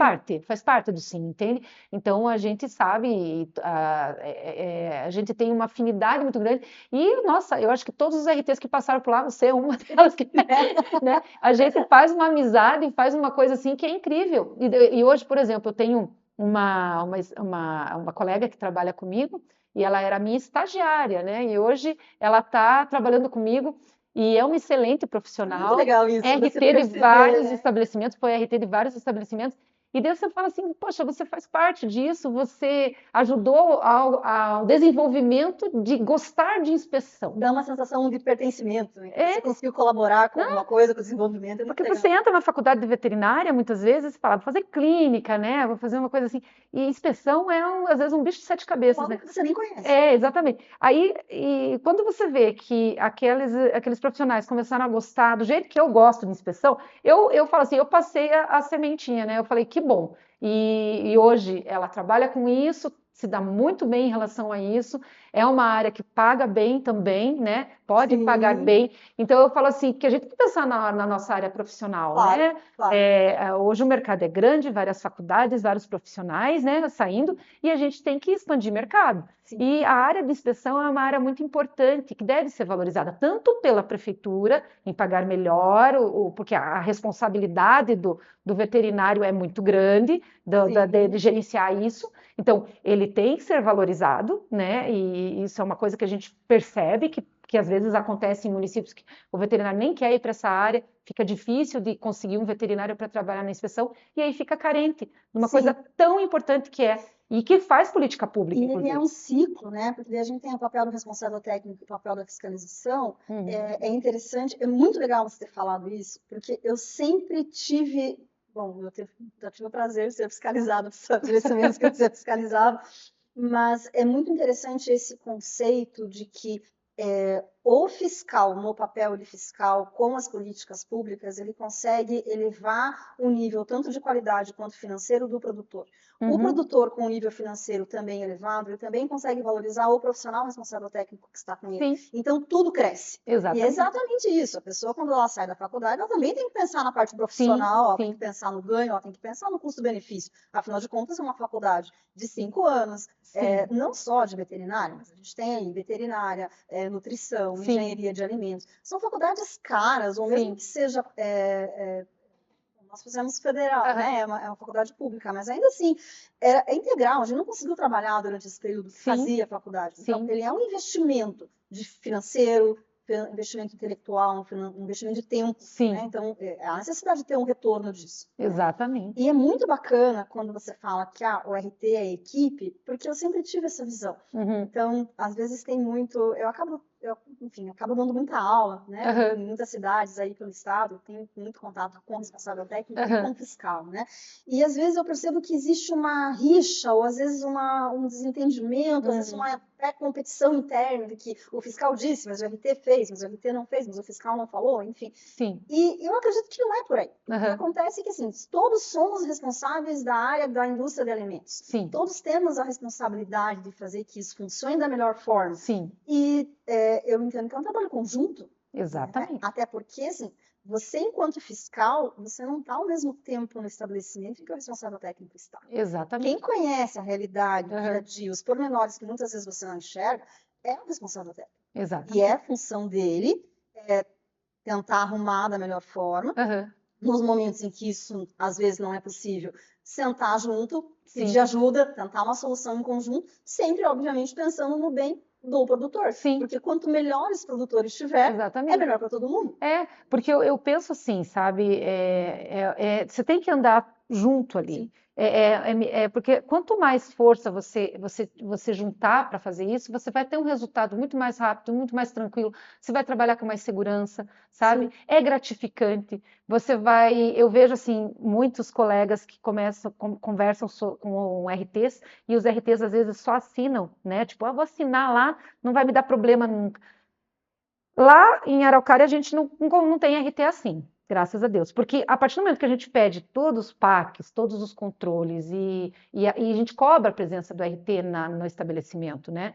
parte do SIM, entende? Então, a gente sabe, a gente tem uma afinidade muito grande, e, nossa, eu acho que todos os RTs que passaram por lá, você é uma delas, né? A gente faz uma amizade, faz uma coisa assim que é incrível. E hoje, por exemplo, eu tenho uma colega que trabalha comigo, e ela era minha estagiária, né? E hoje ela está trabalhando comigo e é uma excelente profissional. Muito legal isso. RT de vários estabelecimentos, foi RT de vários estabelecimentos. E daí você fala assim, poxa, você faz parte disso, você ajudou ao desenvolvimento de gostar de inspeção. Dá uma sensação de pertencimento, né? Você conseguiu colaborar com alguma coisa, com o desenvolvimento. Porque você entra na faculdade de veterinária, muitas vezes, fala, vou fazer clínica, né? Vou fazer uma coisa assim. E inspeção é, às vezes, um bicho de 7 cabeças, né? Que você nem conhece. Exatamente. Aí, e quando você vê que aqueles profissionais começaram a gostar do jeito que eu gosto de inspeção, eu falo assim, eu passei a sementinha, né? Eu falei, que bom. E hoje ela trabalha com isso, se dá muito bem em relação a isso, é uma área que paga bem também, né? Pode pagar bem. Então eu falo assim, que a gente tem que pensar na nossa área profissional, né? Claro. Hoje o mercado é grande, várias faculdades, vários profissionais, né, saindo, e a gente tem que expandir mercado. Sim. E a área de inspeção é uma área muito importante, que deve ser valorizada tanto pela prefeitura, em pagar melhor, porque a responsabilidade do veterinário é muito grande, de gerenciar isso. Então, ele tem que ser valorizado, né? E isso é uma coisa que a gente percebe que às vezes acontece em municípios que o veterinário nem quer ir para essa área, fica difícil de conseguir um veterinário para trabalhar na inspeção, e aí fica carente de uma coisa tão importante que é, e que faz política pública, inclusive. E é um ciclo, né? Porque a gente tem o papel do responsável técnico e o papel da fiscalização. É interessante, é muito legal você ter falado isso, porque eu sempre tive... Bom, eu tive o prazer de ser fiscalizado dos estabelecimentos que eu ser fiscalizado, mas é muito interessante esse conceito de que o fiscal, no papel de fiscal, com as políticas públicas, ele consegue elevar o nível tanto de qualidade quanto financeiro do produtor. O produtor com o nível financeiro também elevado, ele também consegue valorizar o profissional responsável técnico que está com ele. Sim. Então, tudo cresce. Exatamente. E é exatamente isso. A pessoa, quando ela sai da faculdade, ela também tem que pensar na parte profissional, ela tem que pensar no ganho, ela tem que pensar no custo-benefício. Afinal de contas, é uma faculdade de 5 anos, não só de veterinária, mas a gente tem veterinária, nutrição, engenharia de alimentos. São faculdades caras, ou mesmo que seja... nós fizemos federal, né? É uma faculdade pública, mas ainda assim, é integral. A gente não conseguiu trabalhar durante esse período que fazia a faculdade. Então, ele é um investimento financeiro, investimento intelectual, um investimento de tempo. Né? Então, há necessidade de ter um retorno disso. Exatamente. E é muito bacana quando você fala que o RT é equipe, porque eu sempre tive essa visão. Então, às vezes tem muito... Eu acabo dando muita aula, né? Em muitas cidades aí pelo estado, tenho muito contato com o responsável técnico e com o fiscal, né? E às vezes eu percebo que existe uma rixa, ou às vezes um desentendimento, às vezes uma competição interna, de que o fiscal disse, mas o RT fez, mas o RT não fez, mas o fiscal não falou, enfim. Sim. E eu acredito que não é por aí. O que acontece é que, assim, todos somos responsáveis da área da indústria de alimentos. Sim. Todos temos a responsabilidade de fazer que isso funcione da melhor forma. Sim. E eu entendo que é um trabalho conjunto. Exatamente. Né? Até porque, assim, você, enquanto fiscal, você não está ao mesmo tempo no estabelecimento em que o responsável técnico está. Exatamente. Quem conhece a realidade, o dia a dia, os pormenores que muitas vezes você não enxerga, é o responsável técnico. Exatamente. E é a função dele tentar arrumar da melhor forma. Nos momentos em que isso, às vezes, não é possível, sentar junto, pedir ajuda, tentar uma solução em conjunto, sempre, obviamente, pensando no bem do produtor. Sim. Porque quanto melhores os produtores tiver, é melhor para todo mundo. Porque eu penso assim, sabe? Você tem que andar junto ali. Porque quanto mais força você juntar para fazer isso, você vai ter um resultado muito mais rápido, muito mais tranquilo. Você vai trabalhar com mais segurança, sabe? Sim. É gratificante. Eu vejo assim muitos colegas que conversam com RTs e os RTs às vezes só assinam, né? Tipo, vou assinar lá, não vai me dar problema nunca. Lá em Araucária a gente não tem RT assim, graças a Deus, porque a partir do momento que a gente pede todos os PACs, todos os controles e a gente cobra a presença do RT no estabelecimento, né?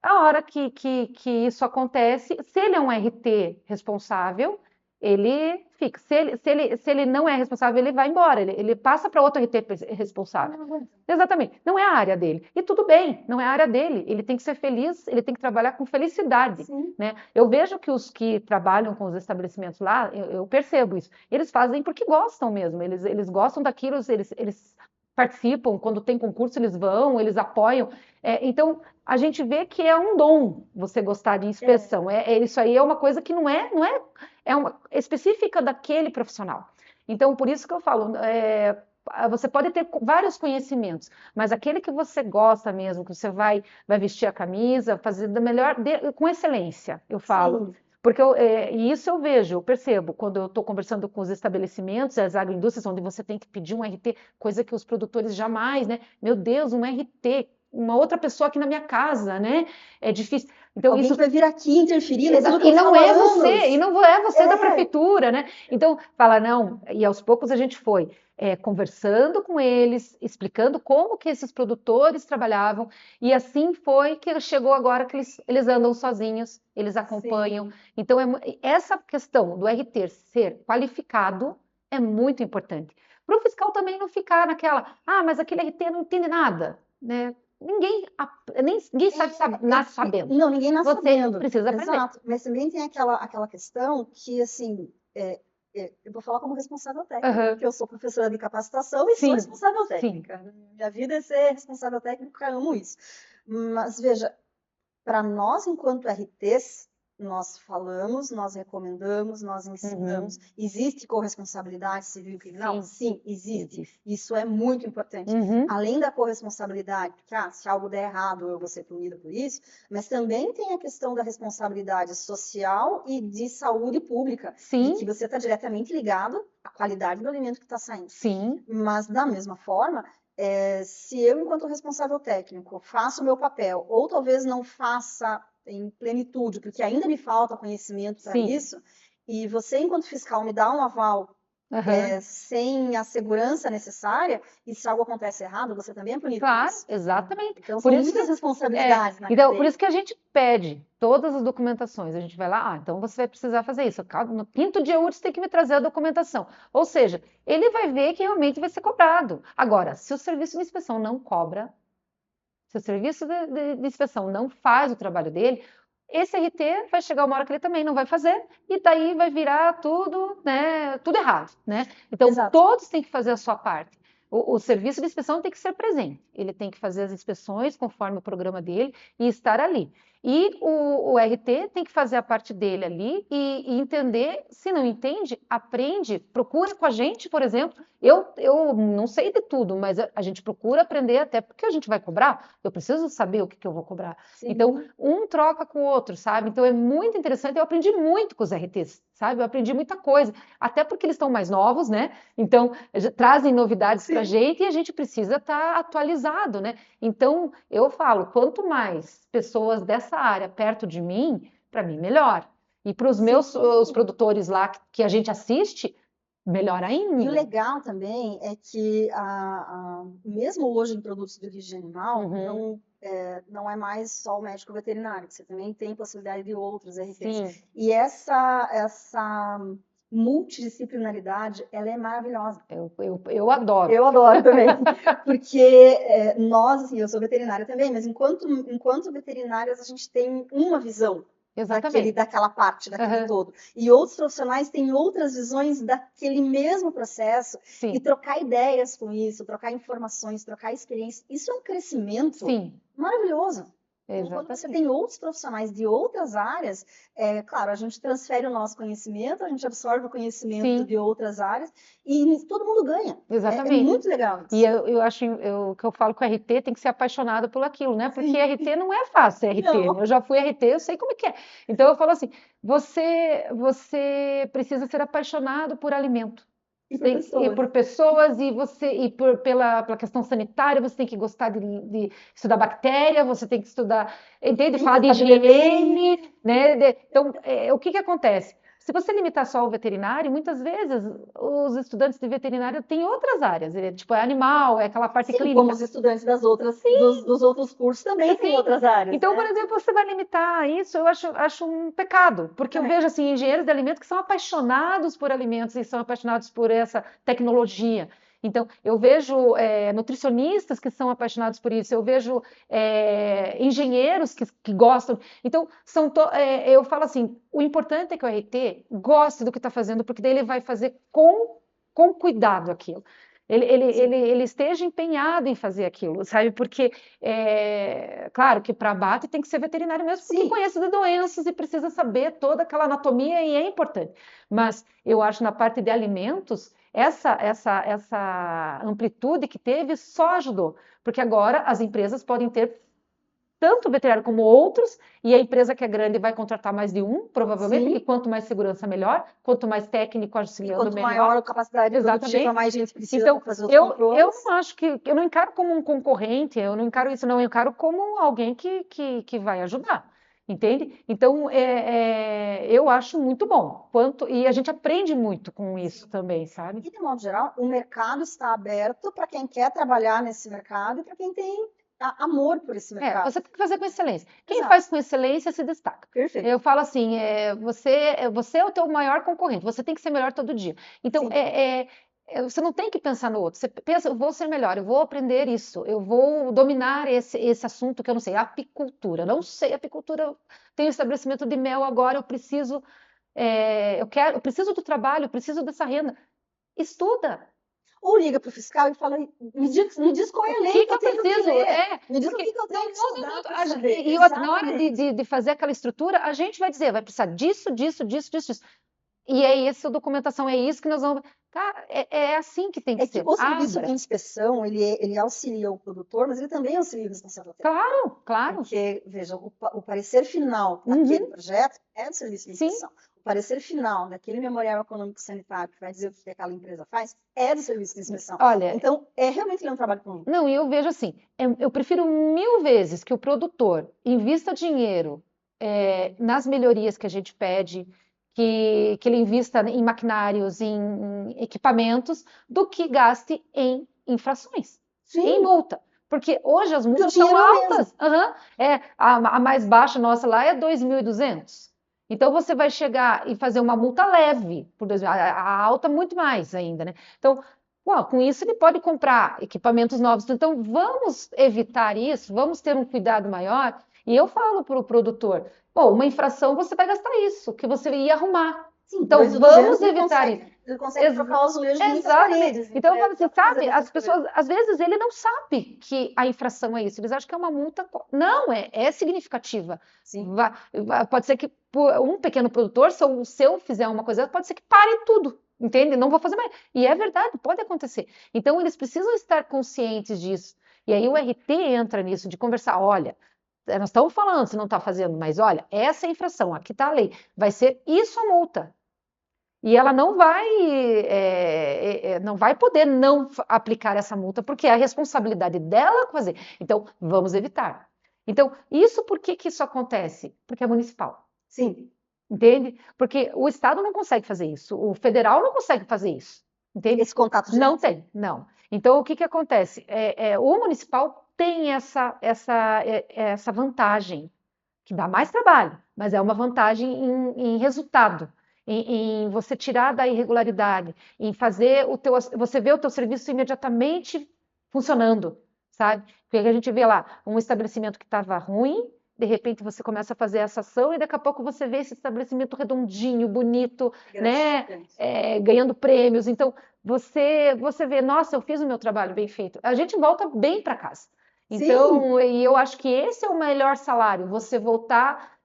A hora que isso acontece, se ele é um RT responsável, ele fica. Se ele não é responsável, ele vai embora, ele passa para outro RT responsável. Exatamente, não é a área dele. E tudo bem, não é a área dele. Ele tem que ser feliz, ele tem que trabalhar com felicidade. Né? Eu vejo que os que trabalham com os estabelecimentos lá, eu percebo isso. Eles fazem porque gostam mesmo, eles gostam daquilo, eles participam, quando tem concurso eles vão, eles apoiam. Então, a gente vê que é um dom você gostar de inspeção. Isso aí é uma coisa que não é uma específica daquele profissional. Então, por isso que eu falo, você pode ter vários conhecimentos, mas aquele que você gosta mesmo, que você vai vestir a camisa, fazer da melhor, com excelência, eu falo. Sim. Porque e isso eu vejo, eu percebo, quando eu estou conversando com os estabelecimentos, as agroindústrias, onde você tem que pedir um RT, coisa que os produtores jamais, né? Meu Deus, um RT, uma outra pessoa aqui na minha casa, né? É difícil. Então, alguém vai vir aqui interferir. E não é você, da prefeitura, né? Então, fala, não, e aos poucos a gente foi conversando com eles, explicando como que esses produtores trabalhavam, e assim foi que chegou agora que eles andam sozinhos, eles acompanham. Sim. Então, essa questão do RT ser qualificado é muito importante. Para o fiscal também não ficar naquela, mas aquele RT não entende nada, né? Ninguém nasce sabendo. Não, ninguém nasce sabendo. Você precisa aprender. Exato. Mas também tem aquela questão que, assim, eu vou falar como responsável técnica, porque eu sou professora de capacitação e sou responsável técnica. Sim. Minha vida é ser responsável técnica, eu amo isso. Mas, veja, para nós, enquanto RTs, nós falamos, nós recomendamos, nós ensinamos. Existe corresponsabilidade civil e criminal? Sim, existe. Isso é muito importante. Além da corresponsabilidade, porque se algo der errado, eu vou ser punida por isso, mas também tem a questão da responsabilidade social e de saúde pública. Sim. De que você está diretamente ligado à qualidade do alimento que está saindo. Sim. Mas, da mesma forma, se eu, enquanto responsável técnico, faço o meu papel, ou talvez não faça em plenitude, porque ainda me falta conhecimento para Sim. isso, e você, enquanto fiscal, me dá um aval sem a segurança necessária, e se algo acontece errado, você também é punido por Claro, isso. exatamente. Então, Por são isso muitas que, responsabilidades na então, por cadeia. isso que a gente pede todas as documentações. A gente vai lá, então você vai precisar fazer isso. No quinto dia útil, você tem que me trazer a documentação. Ou seja, ele vai ver que realmente vai ser cobrado. Agora, se o serviço de inspeção não cobra, se o serviço de inspeção não faz o trabalho dele, esse RT vai chegar uma hora que ele também não vai fazer, e daí vai virar tudo, né, tudo errado, né? Então, Exato. todos têm que fazer a sua parte. O serviço de inspeção tem que ser presente, ele tem que fazer as inspeções conforme o programa dele e estar ali. E o RT tem que fazer a parte dele ali e entender, se não entende, aprende, procura com a gente, por exemplo. Eu não sei de tudo, mas a gente procura aprender até porque a gente vai cobrar. Eu preciso saber o que eu vou cobrar. Sim. Então, um troca com o outro, sabe? Então, é muito interessante. Eu aprendi muito com os RTs, sabe? Eu aprendi muita coisa. Até porque eles estão mais novos, né? Então, trazem novidades para a gente e a gente precisa estar atualizado, né? Então, eu falo, quanto mais pessoas dessa área perto de mim, para mim, melhor. E para os meus os produtores lá que a gente assiste, melhor ainda. E o legal também é que, mesmo hoje em produtos de origem animal, não é mais só o médico veterinário, você também tem possibilidade de outros RTs. Sim. E essa multidisciplinaridade, ela é maravilhosa. Eu adoro. Eu adoro também, porque nós, assim, eu sou veterinária também, mas enquanto veterinárias a gente tem uma visão daquela parte, daquele todo. E outros profissionais têm outras visões daquele mesmo processo. Sim. E trocar ideias com isso, trocar informações, trocar experiências, isso é um crescimento maravilhoso. Então, quando você tem outros profissionais de outras áreas, claro, a gente transfere o nosso conhecimento, a gente absorve o conhecimento de outras áreas e todo mundo ganha. Exatamente. É muito legal isso. E eu acho que eu falo que o RT tem que ser apaixonado por aquilo, né? Porque RT não é fácil ser RT. Né? Eu já fui RT, eu sei como é que é. Então eu falo assim: você precisa ser apaixonado por alimento. E por pessoas, pela questão sanitária, você tem que gostar de estudar bactéria, você tem que estudar, entende? Falar de higiene, né? Então, o que acontece? Se você limitar só o veterinário, muitas vezes os estudantes de veterinário têm outras áreas, tipo, é animal, é aquela parte clínica. Como os estudantes dos outros cursos também têm outras áreas. Então, por exemplo, você vai limitar isso, eu acho um pecado, porque eu vejo assim, engenheiros de alimentos que são apaixonados por alimentos e são apaixonados por essa tecnologia. Então, eu vejo nutricionistas que são apaixonados por isso, eu vejo engenheiros que gostam. Então, eu falo assim, o importante é que o RT goste do que está fazendo, porque daí ele vai fazer com cuidado aquilo. Ele esteja empenhado em fazer aquilo, sabe? Porque, claro que para abate tem que ser veterinário mesmo, porque conhece de doenças e precisa saber toda aquela anatomia e é importante. Mas eu acho na parte de alimentos, essa amplitude que teve só ajudou, porque agora as empresas podem ter tanto veterinário como outros, e a empresa que é grande vai contratar mais de um, provavelmente, porque quanto mais segurança, melhor, quanto mais técnico auxiliando, quanto melhor. Maior a capacidade produtiva, mais gente precisa então, fazer os controles. Eu não acho eu não encaro como um concorrente, eu não encaro isso, não, eu encaro como alguém que vai ajudar. Entende? Então, eu acho muito bom. E a gente aprende muito com isso também, sabe? E, de modo geral, o mercado está aberto para quem quer trabalhar nesse mercado e para quem tem amor por esse mercado. Você tem que fazer com excelência. Quem faz com excelência se destaca. Perfeito. Eu falo assim, você é o teu maior concorrente, você tem que ser melhor todo dia. Então, você não tem que pensar no outro. Você pensa, eu vou ser melhor, eu vou aprender isso, eu vou dominar esse assunto que eu não sei, apicultura. Não sei, apicultura, tenho estabelecimento de mel agora, eu preciso do trabalho, eu preciso dessa renda. Estuda. Ou liga para o fiscal e fala, me diz qual é a lei que eu tenho que ler. Me diz o que eu tenho que estudar para saber. E na hora de fazer aquela estrutura, a gente vai dizer, vai precisar disso. E é isso, a documentação, é isso que nós vamos... Tá? É assim que tem que ser. O serviço de inspeção, ele auxilia o produtor, mas ele também auxilia o responsável técnico. Claro. Porque, veja, o parecer final daquele projeto é do serviço de inspeção. O parecer final daquele memorial econômico sanitário que vai dizer o que aquela empresa faz é do serviço de inspeção. Olha, então, realmente ele é um trabalho comum. Não, e eu vejo assim, eu prefiro 1000 vezes que o produtor invista dinheiro nas melhorias que a gente pede, que ele invista em maquinários, em equipamentos, do que gaste em infrações, em Sim, multa. Porque hoje as porque o multas são dinheiro é o mesmo. altas. Aham. A mais baixa nossa lá é 2.200. Então você vai chegar e fazer uma multa leve por 2.000, a alta muito mais ainda, né? Então, bom, com isso ele pode comprar equipamentos novos. Então vamos evitar isso, vamos ter um cuidado maior. E eu falo para o produtor, pô, uma infração você vai gastar isso, que você ia arrumar. Sim, Então 2.200 vamos evitar isso. ele consegue trocar o azulejo de muitas Exatamente. paredes. Então, Então, você dá pra fazer sabe, as bastante coisa. pessoas, às vezes, ele não sabe que a infração é isso, eles acham que é uma multa. Não, é significativa. Sim, Pode ser que por um pequeno produtor, se eu fizer uma coisa, pode ser que pare tudo, entende? Não vou fazer mais. E é verdade, pode acontecer. Então, eles precisam estar conscientes disso. E aí o RT entra nisso, de conversar, olha, nós estamos falando, você não está fazendo, mas olha, essa é a infração, aqui está a lei, vai ser isso a multa. E ela não vai poder não aplicar essa multa, porque é a responsabilidade dela fazer. Então, vamos evitar. Então, isso por que que isso acontece? Porque é municipal, sim. entende? Porque o Estado não consegue fazer isso, o federal não consegue fazer isso, entende? Esse contato Não direto. tem, não. Então, o que que acontece? O municipal tem essa vantagem, que dá mais trabalho, mas é uma vantagem em resultado, em você tirar da irregularidade, em fazer você ver o teu serviço imediatamente funcionando, sabe? Porque a gente vê lá um estabelecimento que estava ruim, de repente você começa a fazer essa ação e daqui a pouco você vê esse estabelecimento redondinho, bonito, né? Gratificante. Ganhando prêmios. Então você vê, nossa, eu fiz o meu trabalho bem feito. A gente volta bem para casa. Sim, Então, e eu acho que esse é o melhor salário, você voltar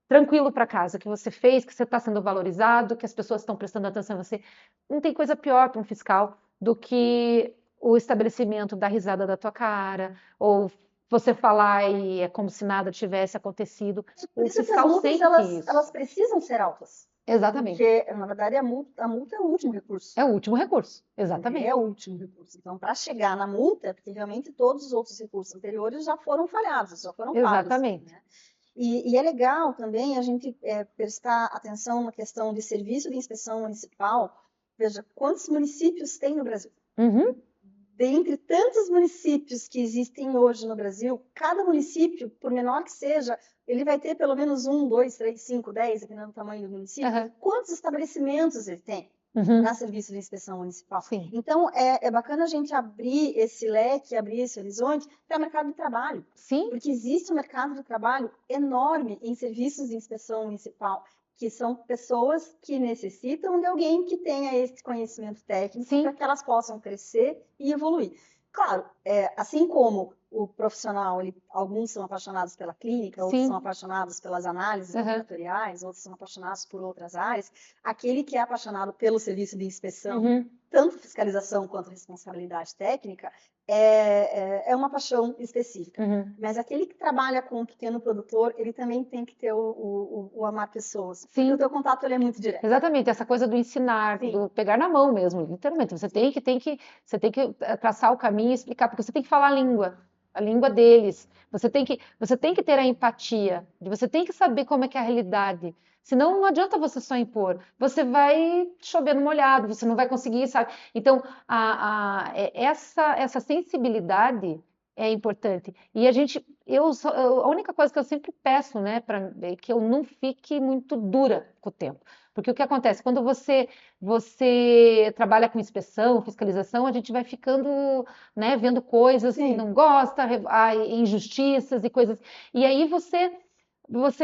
tranquilo para casa, que você fez, que você está sendo valorizado, que as pessoas estão prestando atenção em você. Não tem coisa pior para um fiscal do que o estabelecimento dar risada da tua cara, ou você falar e é como se nada tivesse acontecido. por O isso que as fiscal multas, sente elas isso. precisam ser altas. Exatamente. Porque, na verdade, a multa é o último recurso. É o último recurso. É Exatamente. o último recurso. Então, para chegar na multa, porque realmente todos os outros recursos anteriores já foram falhados, já foram pagos. Exatamente. Né? E é legal também a gente prestar atenção na questão de serviço de inspeção municipal. Veja, quantos municípios tem no Brasil? Uhum. Dentre tantos municípios que existem hoje no Brasil, cada município, por menor que seja, ele vai ter pelo menos 1, 2, 3, 5, 10, dependendo do tamanho do município. Uhum. Quantos estabelecimentos ele tem Uhum. na serviço de inspeção municipal? Sim. Então, é bacana a gente abrir esse leque, abrir esse horizonte para o mercado de trabalho. Sim. Porque existe um mercado de trabalho enorme em serviços de inspeção municipal, que são pessoas que necessitam de alguém que tenha esse conhecimento técnico para que elas possam crescer e evoluir. Claro, assim como o profissional, alguns são apaixonados pela clínica, outros são apaixonados pelas análises laboratoriais, outros são apaixonados por outras áreas. Aquele que é apaixonado pelo serviço de inspeção, tanto fiscalização quanto responsabilidade técnica, é uma paixão específica. Mas aquele que trabalha com um pequeno produtor, ele também tem que ter o amar pessoas. Sim. Porque o teu contato ele é muito direto. Exatamente, essa coisa do ensinar, do pegar na mão mesmo, literalmente. Você tem que traçar o caminho e explicar, porque você tem que falar a língua deles. Você tem que ter a empatia, você tem que saber como é que é a realidade. Senão não adianta você só impor. Você vai chover no molhado, você não vai conseguir, sabe? Então, essa sensibilidade é importante. E a única coisa que eu sempre peço, né, é que eu não fique muito dura com o tempo. Porque o que acontece? Quando você trabalha com inspeção, fiscalização, a gente vai ficando, né, vendo coisas que não gosta, injustiças e coisas. E aí você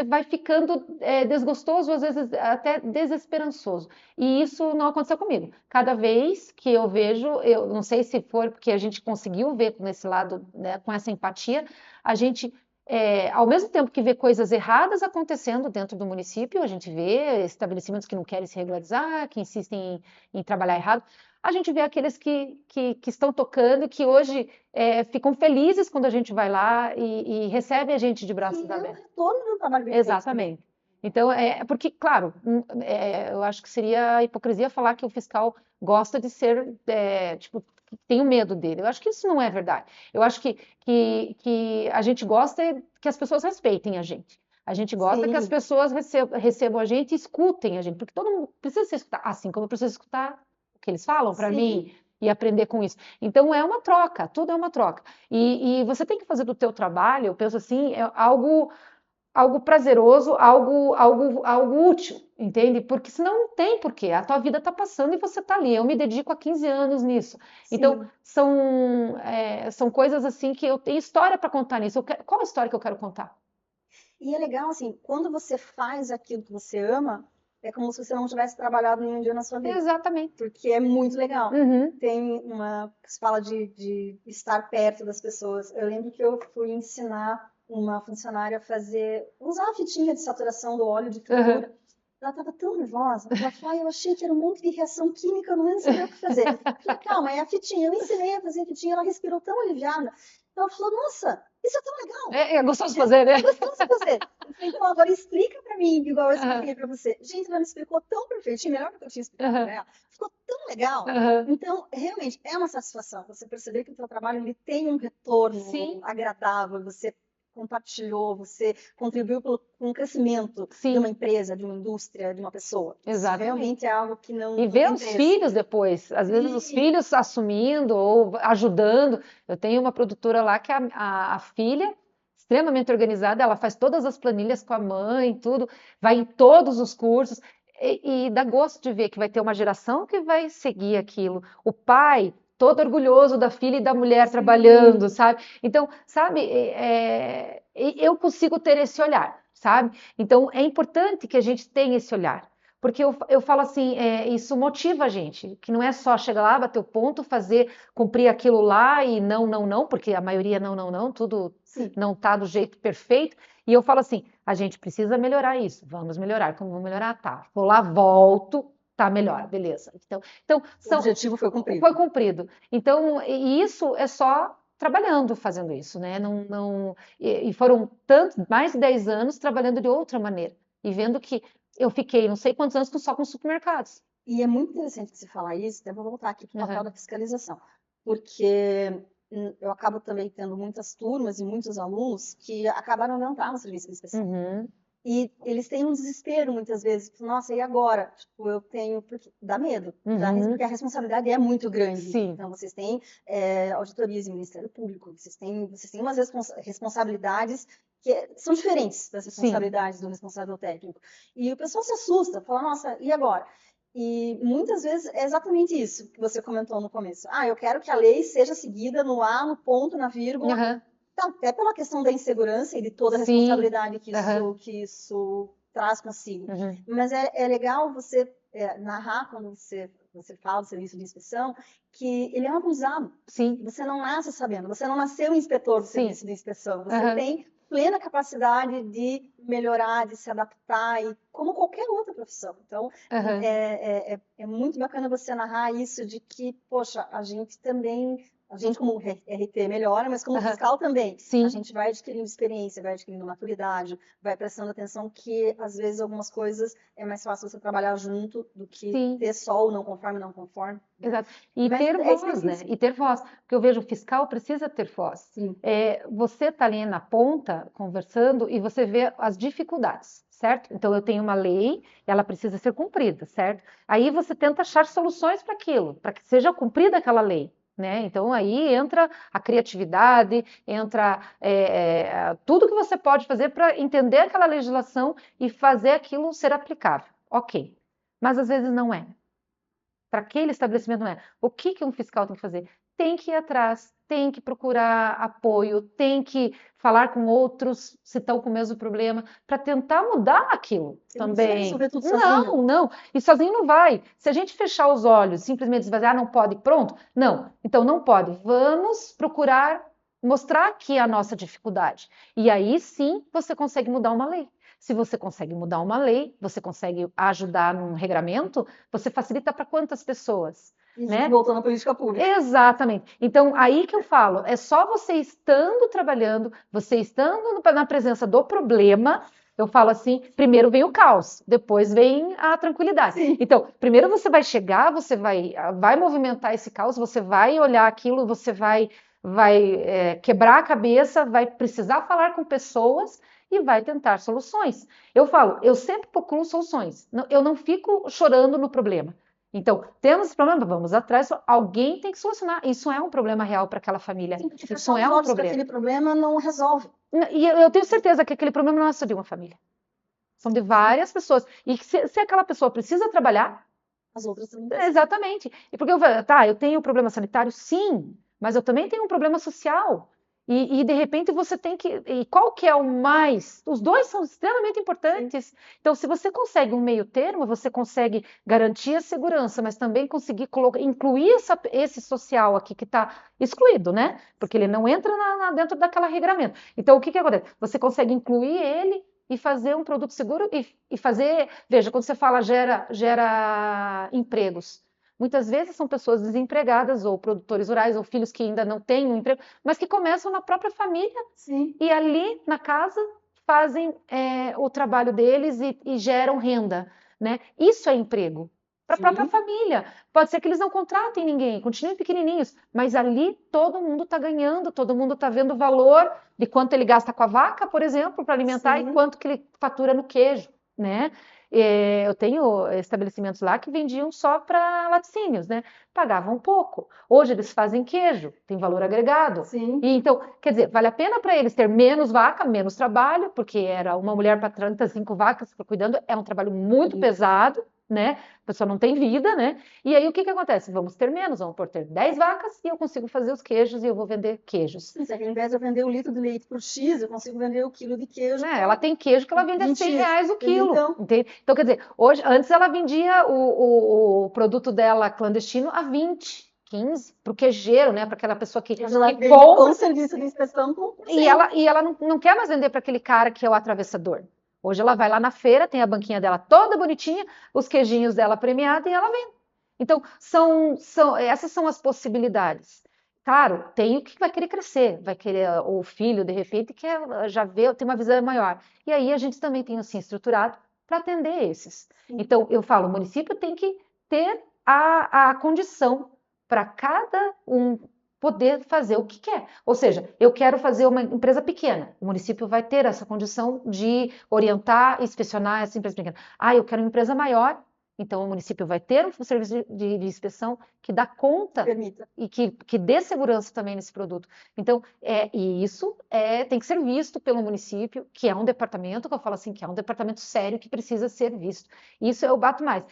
vai ficando desgostoso, às vezes até desesperançoso. E isso não aconteceu comigo. Cada vez que eu vejo, eu não sei se for porque a gente conseguiu ver nesse lado, né, com essa empatia, a gente, ao mesmo tempo que vê coisas erradas acontecendo dentro do município, a gente vê estabelecimentos que não querem se regularizar, que insistem em trabalhar errado, a gente vê aqueles que estão tocando, que hoje ficam felizes quando a gente vai lá e recebe a gente de braços abertos. É o retorno do trabalho bem feito. Exatamente. Então, porque, claro, eu acho que seria hipocrisia falar que o fiscal gosta de ser, tipo, tem o medo dele. Eu acho que isso não é verdade. Eu acho que a gente gosta que as pessoas respeitem a gente. A gente gosta que as Sim, pessoas recebam a gente e escutem a gente, porque todo mundo precisa se escutar, assim como eu preciso escutar o que eles falam para sim. mim e aprender com isso. Então é uma troca, tudo é uma troca. E você tem que fazer do teu trabalho, eu penso assim, é algo prazeroso, algo útil, entende? Porque senão não tem porquê. A tua vida está passando e você está ali. Eu me dedico há 15 anos nisso. Então, Sim. são coisas assim que eu tenho história para contar nisso. Qual a história que eu quero contar? E é legal, assim, quando você faz aquilo que você ama, é como se você não tivesse trabalhado nenhum dia na sua vida, Exatamente. porque é muito legal. Uhum, Tem se fala de estar perto das pessoas. Eu lembro que eu fui ensinar uma funcionária a usar a fitinha de saturação do óleo de uhum, fritura. Ela estava tão nervosa. Ela falou, eu achei que era um monte de reação química, eu não ia saber o que fazer. Eu falei, calma, é a fitinha. Eu ensinei a fazer a fitinha, ela respirou tão aliviada. Ela falou, nossa, isso é tão legal. é gostoso de fazer, né? É gostoso de fazer. Eu falei, então agora explica pra mim, igual eu Uhum, expliquei pra você. Gente, ela me explicou tão perfeitinho, melhor do que eu tinha explicado pra uhum, ela. Ficou tão legal. uhum. Então, realmente, é uma satisfação você perceber que o seu trabalho ele tem um retorno Sim, agradável, você compartilhou, você contribuiu com o crescimento de uma sim, empresa, de uma indústria, de uma pessoa. Isso exatamente. realmente é algo que E não ver tem os preço. filhos depois, às vezes os Sim, filhos assumindo ou ajudando. Eu tenho uma produtora lá que a filha, extremamente organizada, ela faz todas as planilhas com a mãe, tudo, vai em todos os cursos, e dá gosto de ver que vai ter uma geração que vai seguir aquilo. O pai, todo orgulhoso da filha e da mulher trabalhando, sim. sabe? Então, sabe, eu consigo ter esse olhar, sabe? Então, é importante que a gente tenha esse olhar. Porque eu falo assim, isso motiva a gente, que não é só chegar lá, bater o ponto, fazer, cumprir aquilo lá e não, não, não, porque a maioria não, não, não, tudo Sim. não está do jeito perfeito. E eu falo assim, a gente precisa melhorar isso, vamos melhorar. Como vamos melhorar? Tá, vou lá, volto, tá melhor, beleza. Então O objetivo foi foi cumprido. cumprido. Então, e isso é só trabalhando, fazendo isso, né? E foram mais de 10 anos trabalhando de outra maneira e vendo que eu fiquei não sei quantos anos só com supermercados. E é muito interessante que você falar isso, até vou voltar aqui para o papel Uhum, da fiscalização, porque eu acabo também tendo muitas turmas e muitos alunos que acabaram não entrar no serviço de inspeção. uhum, E eles têm um desespero muitas vezes, tipo, nossa, e agora? Tipo, eu tenho, porque dá medo, porque uhum, a responsabilidade é muito grande. sim, Então, vocês têm auditorias em Ministério Público, vocês têm umas responsabilidades que são diferentes das sim, responsabilidades do responsável técnico. E o pessoal se assusta, fala, nossa, e agora? E muitas vezes é exatamente isso que você comentou no começo. Ah, eu quero que a lei seja seguida no A, no ponto, na vírgula, uhum, então, até pela questão da insegurança e de toda a sim, responsabilidade uhum, que isso traz consigo. uhum, Mas é legal você narrar, quando você fala do serviço de inspeção, que ele é um aprendizado. sim, Você não nasce sabendo, você não nasceu inspetor do sim, serviço de inspeção, você uhum, tem plena capacidade de melhorar, de se adaptar, e como qualquer outra profissão. Então, uhum, é muito bacana você narrar isso de que, poxa, a gente como RT melhora, mas como uhum, fiscal também, a sim, gente vai adquirindo experiência, vai adquirindo maturidade, vai prestando atenção que, às vezes, algumas coisas é mais fácil você trabalhar junto do que sim. ter só o não conforme, não conforme, né? Exato. E Mas ter é voz, né? experiência. E ter voz. Porque eu vejo o fiscal precisa ter voz. Sim, Você está ali na ponta conversando e você vê as dificuldades, certo? Então eu tenho uma lei, ela precisa ser cumprida, certo? Aí você tenta achar soluções para aquilo, para que seja cumprida aquela lei. Né? Então aí entra a criatividade, entra tudo que você pode fazer para entender aquela legislação e fazer aquilo ser aplicável. Ok, mas às vezes não é para aquele estabelecimento não é. O que que um fiscal tem que fazer? Tem que ir atrás, tem que procurar apoio, tem que falar com outros se estão com o mesmo problema, para tentar mudar aquilo você não precisa também. resolver tudo sozinho. Não, não. E sozinho não vai. Se a gente fechar os olhos, simplesmente esvaziar, não pode, pronto. Não, então não pode. Vamos procurar mostrar aqui a nossa dificuldade. E aí sim você consegue mudar uma lei. Se você consegue mudar uma lei, você consegue ajudar num regramento, você facilita para quantas pessoas, E a gente né? voltou na política pública. Exatamente. Então, aí que eu falo, é só você estando trabalhando, você estando na presença do problema, eu falo assim, primeiro vem o caos, depois vem a tranquilidade. Sim. Então, primeiro você vai chegar, você vai movimentar esse caos, você vai olhar aquilo, você vai quebrar a cabeça, vai precisar falar com pessoas, e vai tentar soluções. Eu falo, eu sempre procuro soluções, eu não fico chorando no problema. Então, temos esse problema, vamos atrás, alguém tem que solucionar. Isso é um problema real para aquela família. Sim, porque Isso fechar é os um olhos para problema. aquele problema não resolve. E eu tenho certeza que aquele problema não é só de uma família. São de várias pessoas. E se aquela pessoa precisa trabalhar, As outras também. exatamente. E porque eu falo, tá, eu tenho um problema sanitário, sim, mas eu também tenho um problema social. E de repente você tem que. E qual que é o mais? Os dois são extremamente importantes. Então, se você consegue um meio termo, você consegue garantir a segurança, mas também conseguir incluir esse social aqui que está excluído, né? Porque ele não entra dentro daquela regramento. Então, o que acontece? Você consegue incluir ele e fazer um produto seguro e fazer. Veja, quando você fala gera empregos. Muitas vezes são pessoas desempregadas, ou produtores rurais, ou filhos que ainda não têm um emprego, mas que começam na própria família. Sim. E ali na casa fazem o trabalho deles e geram renda. Né? Isso é emprego para a própria família. Pode ser que eles não contratem ninguém, continuem pequenininhos, mas ali todo mundo está ganhando, todo mundo está vendo o valor de quanto ele gasta com a vaca, por exemplo, para alimentar, e quanto que ele fatura no queijo. Né? Eu tenho estabelecimentos lá que vendiam só para laticínios, né? Pagavam pouco. Hoje eles fazem queijo, tem valor agregado. Sim. E então, quer dizer, vale a pena para eles ter menos vaca, menos trabalho, porque era uma mulher para 35 vacas cuidando, é um trabalho muito pesado, né? A pessoa não tem vida, né? E aí o que acontece? Vamos ter menos, vamos ter 10 vacas e eu consigo fazer os queijos e eu vou vender queijos. Sim, ao invés de eu vender o litro de leite por X, eu consigo vender o quilo de queijo. Ela tem queijo que ela vende a 100 reais o quilo. Então, quer dizer, antes ela vendia o produto dela clandestino a 20. 15 para o queijeiro, né? Para aquela pessoa que compra. Com serviço de inspeção com e ela não quer mais vender para aquele cara que é o atravessador. Hoje ela vai lá na feira, tem a banquinha dela toda bonitinha, os queijinhos dela premiados e ela vende. Então, essas são as possibilidades. Claro, tem o que vai querer crescer, vai querer o filho, de repente, quer já ver, tem uma visão maior. E aí a gente também tem assim estruturado para atender esses. Sim. Então, eu falo, o município tem que ter a condição para cada um poder fazer o que quer. Ou seja, eu quero fazer uma empresa pequena. O município vai ter essa condição de orientar e inspecionar essa empresa pequena. Eu quero uma empresa maior. Então, o município vai ter um serviço de inspeção que dá conta e que dê segurança também nesse produto. Então, e isso tem que ser visto pelo município, que é um departamento, que eu falo assim, que é um departamento sério que precisa ser visto. Isso eu bato mais.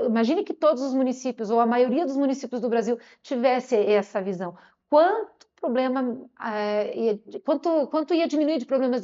Imagine que todos os municípios, ou a maioria dos municípios do Brasil, tivesse essa visão. Quanto problema, quanto ia diminuir de problemas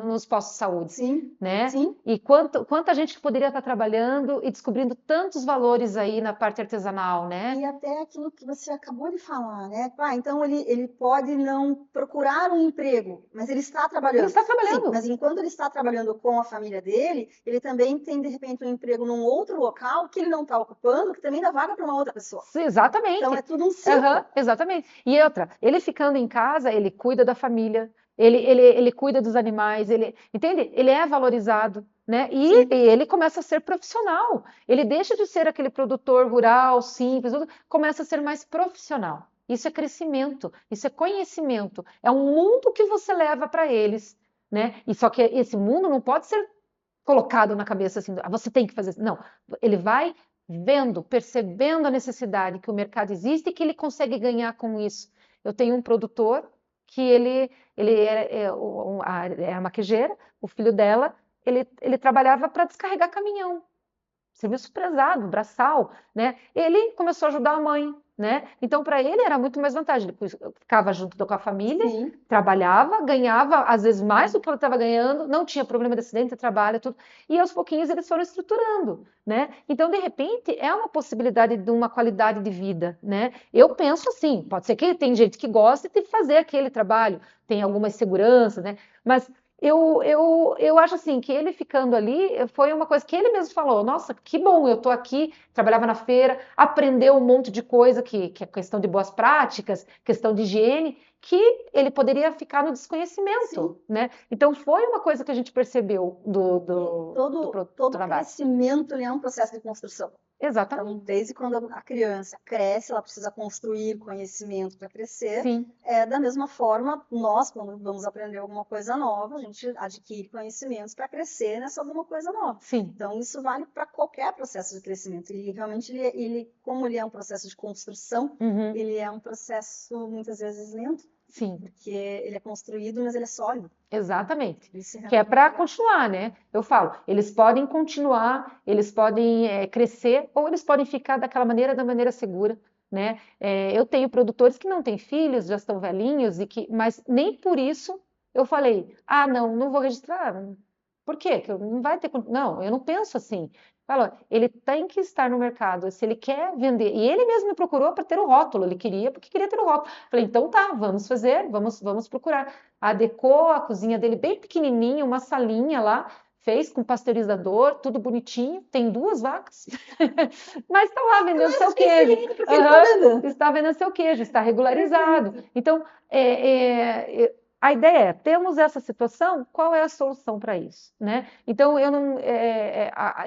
nos postos de saúde, sim, né? Sim. E quanta gente poderia estar trabalhando e descobrindo tantos valores aí na parte artesanal, né? E até aquilo que você acabou de falar, né? Então ele pode não procurar um emprego, mas ele está trabalhando. Ele está trabalhando. Sim, mas enquanto ele está trabalhando com a família dele, ele também tem, de repente, um emprego num outro local que ele não está ocupando, que também dá vaga para uma outra pessoa. Sim, exatamente. Então é tudo um ciclo. Exatamente. E outra, ele ficando em casa, ele cuida da família, ele cuida dos animais, entende? Ele é valorizado, né? E ele começa a ser profissional. Ele deixa de ser aquele produtor rural, simples, começa a ser mais profissional. Isso é crescimento, isso é conhecimento, é um mundo que você leva para eles, né? E só que esse mundo não pode ser colocado na cabeça assim, você tem que fazer isso. Não, ele vai vendo, percebendo a necessidade que o mercado existe e que ele consegue ganhar com isso. Eu tenho um produtor que ele era maquejeira, o filho dela, ele trabalhava para descarregar caminhão, serviço pesado, braçal, né? Ele começou a ajudar a mãe, né? Então, para ele era muito mais vantagem. Ele ficava junto com a família, trabalhava, ganhava às vezes mais do que ele estava ganhando, não tinha problema de acidente de trabalho, tudo. E aos pouquinhos eles foram estruturando, né? Então, de repente, é uma possibilidade de uma qualidade de vida, né? Eu penso assim, pode ser que tem gente que gosta de fazer aquele trabalho, tem alguma insegurança, né? Mas eu acho assim que ele ficando ali foi uma coisa que ele mesmo falou, nossa, que bom, eu estou aqui, trabalhava na feira, aprendeu um monte de coisa que é questão de boas práticas, questão de higiene, que ele poderia ficar no desconhecimento, né? Então foi uma coisa que a gente percebeu do todo trabalho. Crescimento é um processo de construção. Exatamente. Então, desde quando a criança cresce, ela precisa construir conhecimento para crescer. Sim, Da mesma forma, nós, quando vamos aprender alguma coisa nova, a gente adquire conhecimentos para crescer nessa alguma coisa nova. sim, Então, isso vale para qualquer processo de crescimento. Ele realmente, como ele é um processo de construção, uhum, ele é um processo muitas vezes lento, sim, porque ele é construído, mas ele é sólido. exatamente. Isso é Que é realmente para legal. continuar, né? Eu falo, eles podem continuar, eles podem crescer, ou eles podem ficar daquela maneira, da maneira segura, né? Eu tenho produtores que não têm filhos, já estão velhinhos, mas nem por isso eu falei, ah, não, não vou registrar. Por quê? Que não vai ter. Não, eu não penso assim. Fala, ele tem que estar no mercado. Se ele quer vender, e ele mesmo me procurou para ter o rótulo, ele queria porque queria ter o rótulo. Falei, então tá, vamos fazer, vamos procurar. Adequou a cozinha dele bem pequenininha, uma salinha lá, fez com pasteurizador, tudo bonitinho. Tem 2 vacas, mas está lá vendendo seu queijo. Porque ele está vendendo. Está vendendo seu queijo, está regularizado. Então, a ideia é, temos essa situação, qual é a solução para isso, né? Então, eu não,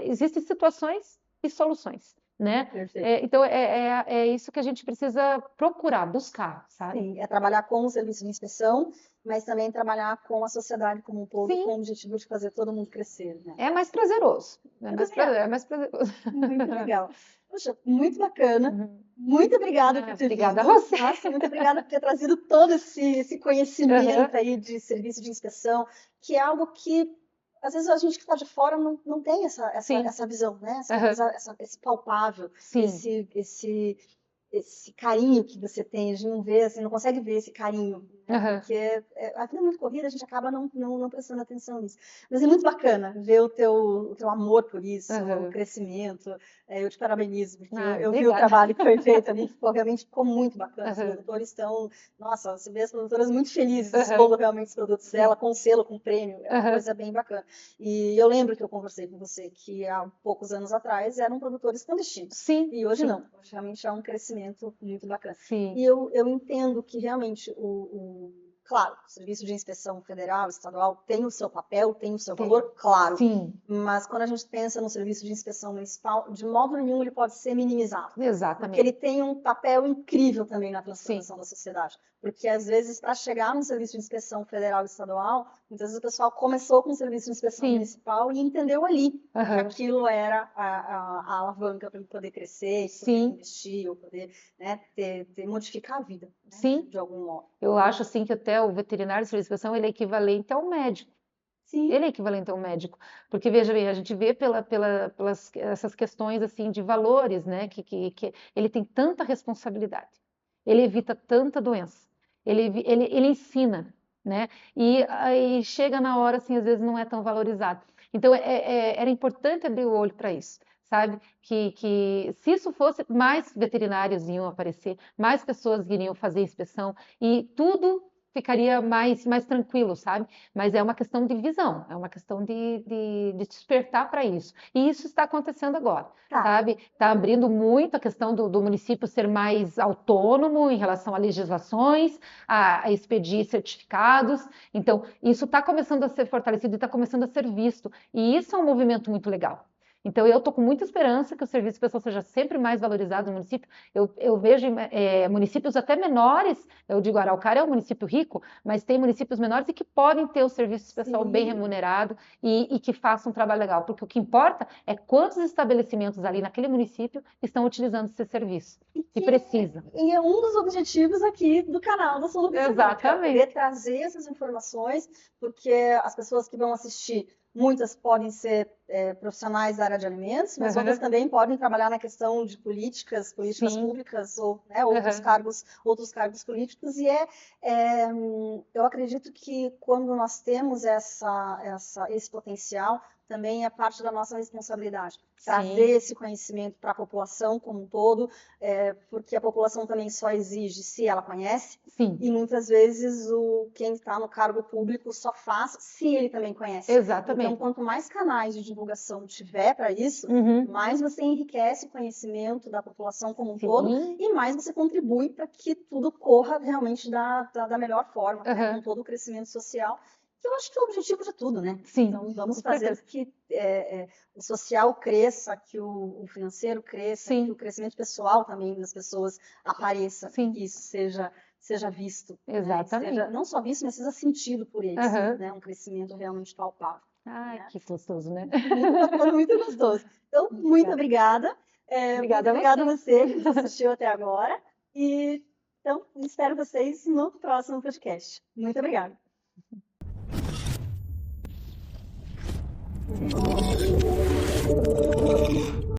existem situações e soluções, né? Perfeito. Então, é isso que a gente precisa procurar, buscar, sabe? Sim, é trabalhar com o serviço de inspeção, mas também trabalhar com a sociedade como um todo, Sim, com o objetivo de fazer todo mundo crescer, né? é mais prazeroso. Eu também acho. É mais prazeroso. Muito legal. Poxa, muito bacana. Uhum. Muito obrigada por ter Obrigada a vindo. você. Nossa, muito obrigada por ter trazido todo esse Uhum. conhecimento aí de serviço de inspeção, que é algo que às vezes a gente que está de fora não tem Sim. essa visão, né? Essa Uhum. coisa, esse palpável, Sim. esse carinho que você tem, a gente não vê, assim, não consegue ver esse carinho, né? Uhum. Porque a vida é muito corrida, a gente acaba não prestando atenção nisso. Mas é muito bacana ver o teu amor por isso, o Uhum. crescimento. Eu te parabenizo, porque eu vi o Obrigada. trabalho que foi feito ali, realmente ficou muito bacana. Os Uhum. produtores estão, nossa, você vê as produtoras muito felizes Uhum. expondo realmente os produtos Sim. dela, com selo, com prêmio, é uma Uhum. coisa bem bacana. E eu lembro que eu conversei com você que há poucos anos atrás eram produtores clandestinos. Sim. E hoje Sim. não, hoje realmente há um crescimento muito bacana. Sim. E eu entendo que realmente claro, o Serviço de Inspeção Federal, Estadual tem o seu papel, tem o seu valor, claro. Sim. Mas quando a gente pensa no Serviço de Inspeção Municipal, de modo nenhum ele pode ser minimizado. Porque Exatamente. ele tem um papel incrível também na transformação Sim. da sociedade. Porque às vezes, para chegar no Serviço de Inspeção Federal e Estadual, muitas vezes o pessoal começou com o Serviço de Inspeção Sim. Municipal e entendeu ali que Uhum. aquilo era a alavanca para ele poder crescer, poder Sim. investir, ou poder, né, modificar a vida, né, Sim. de algum modo. Eu acho assim que até o veterinário de serviço de inspeção ele é equivalente ao médico. Sim. Ele é equivalente ao médico, porque veja bem, a gente vê pelas essas questões assim de valores, né, que ele tem tanta responsabilidade, ele evita tanta doença, ele ensina, né, e aí chega na hora assim às vezes não é tão valorizado. Então era importante abrir o olho para isso, sabe? Que se isso fosse, mais veterinários iam aparecer, mais pessoas iriam fazer inspeção e tudo ficaria mais tranquilo, sabe? Mas é uma questão de visão, é uma questão de despertar para isso. E isso está acontecendo agora, Tá. sabe? Está abrindo muito a questão do município ser mais autônomo em relação a legislações, a expedir certificados. Então, isso está começando a ser fortalecido e está começando a ser visto. E isso é um movimento muito legal. Então, eu estou com muita esperança que o serviço pessoal seja sempre mais valorizado no município. Eu vejo municípios até menores, eu digo, Araucária é um município rico, mas tem municípios menores e que podem ter o serviço pessoal Sim. bem remunerado e que façam um trabalho legal, porque o que importa é quantos estabelecimentos ali naquele município estão utilizando esse serviço e precisam. E é um dos objetivos aqui do canal da Solução. Exatamente. Poder trazer essas informações, porque as pessoas que vão assistir, muitas podem ser profissionais da área de alimentos, mas Uhum. outras também podem trabalhar na questão de políticas Sim. públicas ou, né, outros cargos políticos. E eu acredito que quando nós temos esse potencial, também é parte da nossa responsabilidade. Trazer esse conhecimento para a população como um todo, porque a população também só exige se ela conhece. Sim. E muitas vezes quem está no cargo público só faz se ele também conhece. Exatamente. Então, quanto mais canais de divulgação tiver para isso, mais você enriquece o conhecimento da população como um todo e mais você contribui para que tudo corra realmente da melhor forma, né, com todo o crescimento social, que eu acho que é o objetivo de tudo, né? Sim, Então, vamos com fazer certeza. que o social cresça, que o financeiro cresça, que Sim, o crescimento pessoal também das pessoas apareça, sim, que isso seja visto, né? exatamente. Seja não só visto, mas seja sentido por eles, Aham. né? Um crescimento realmente palpável, Ai, né? que gostoso, né? Muito bacana, muito gostoso. Então, muito Obrigada. obrigada. Muito Obrigada a obrigada a você. você que nos assistiu até agora. E então, espero vocês no próximo podcast. Muito obrigada.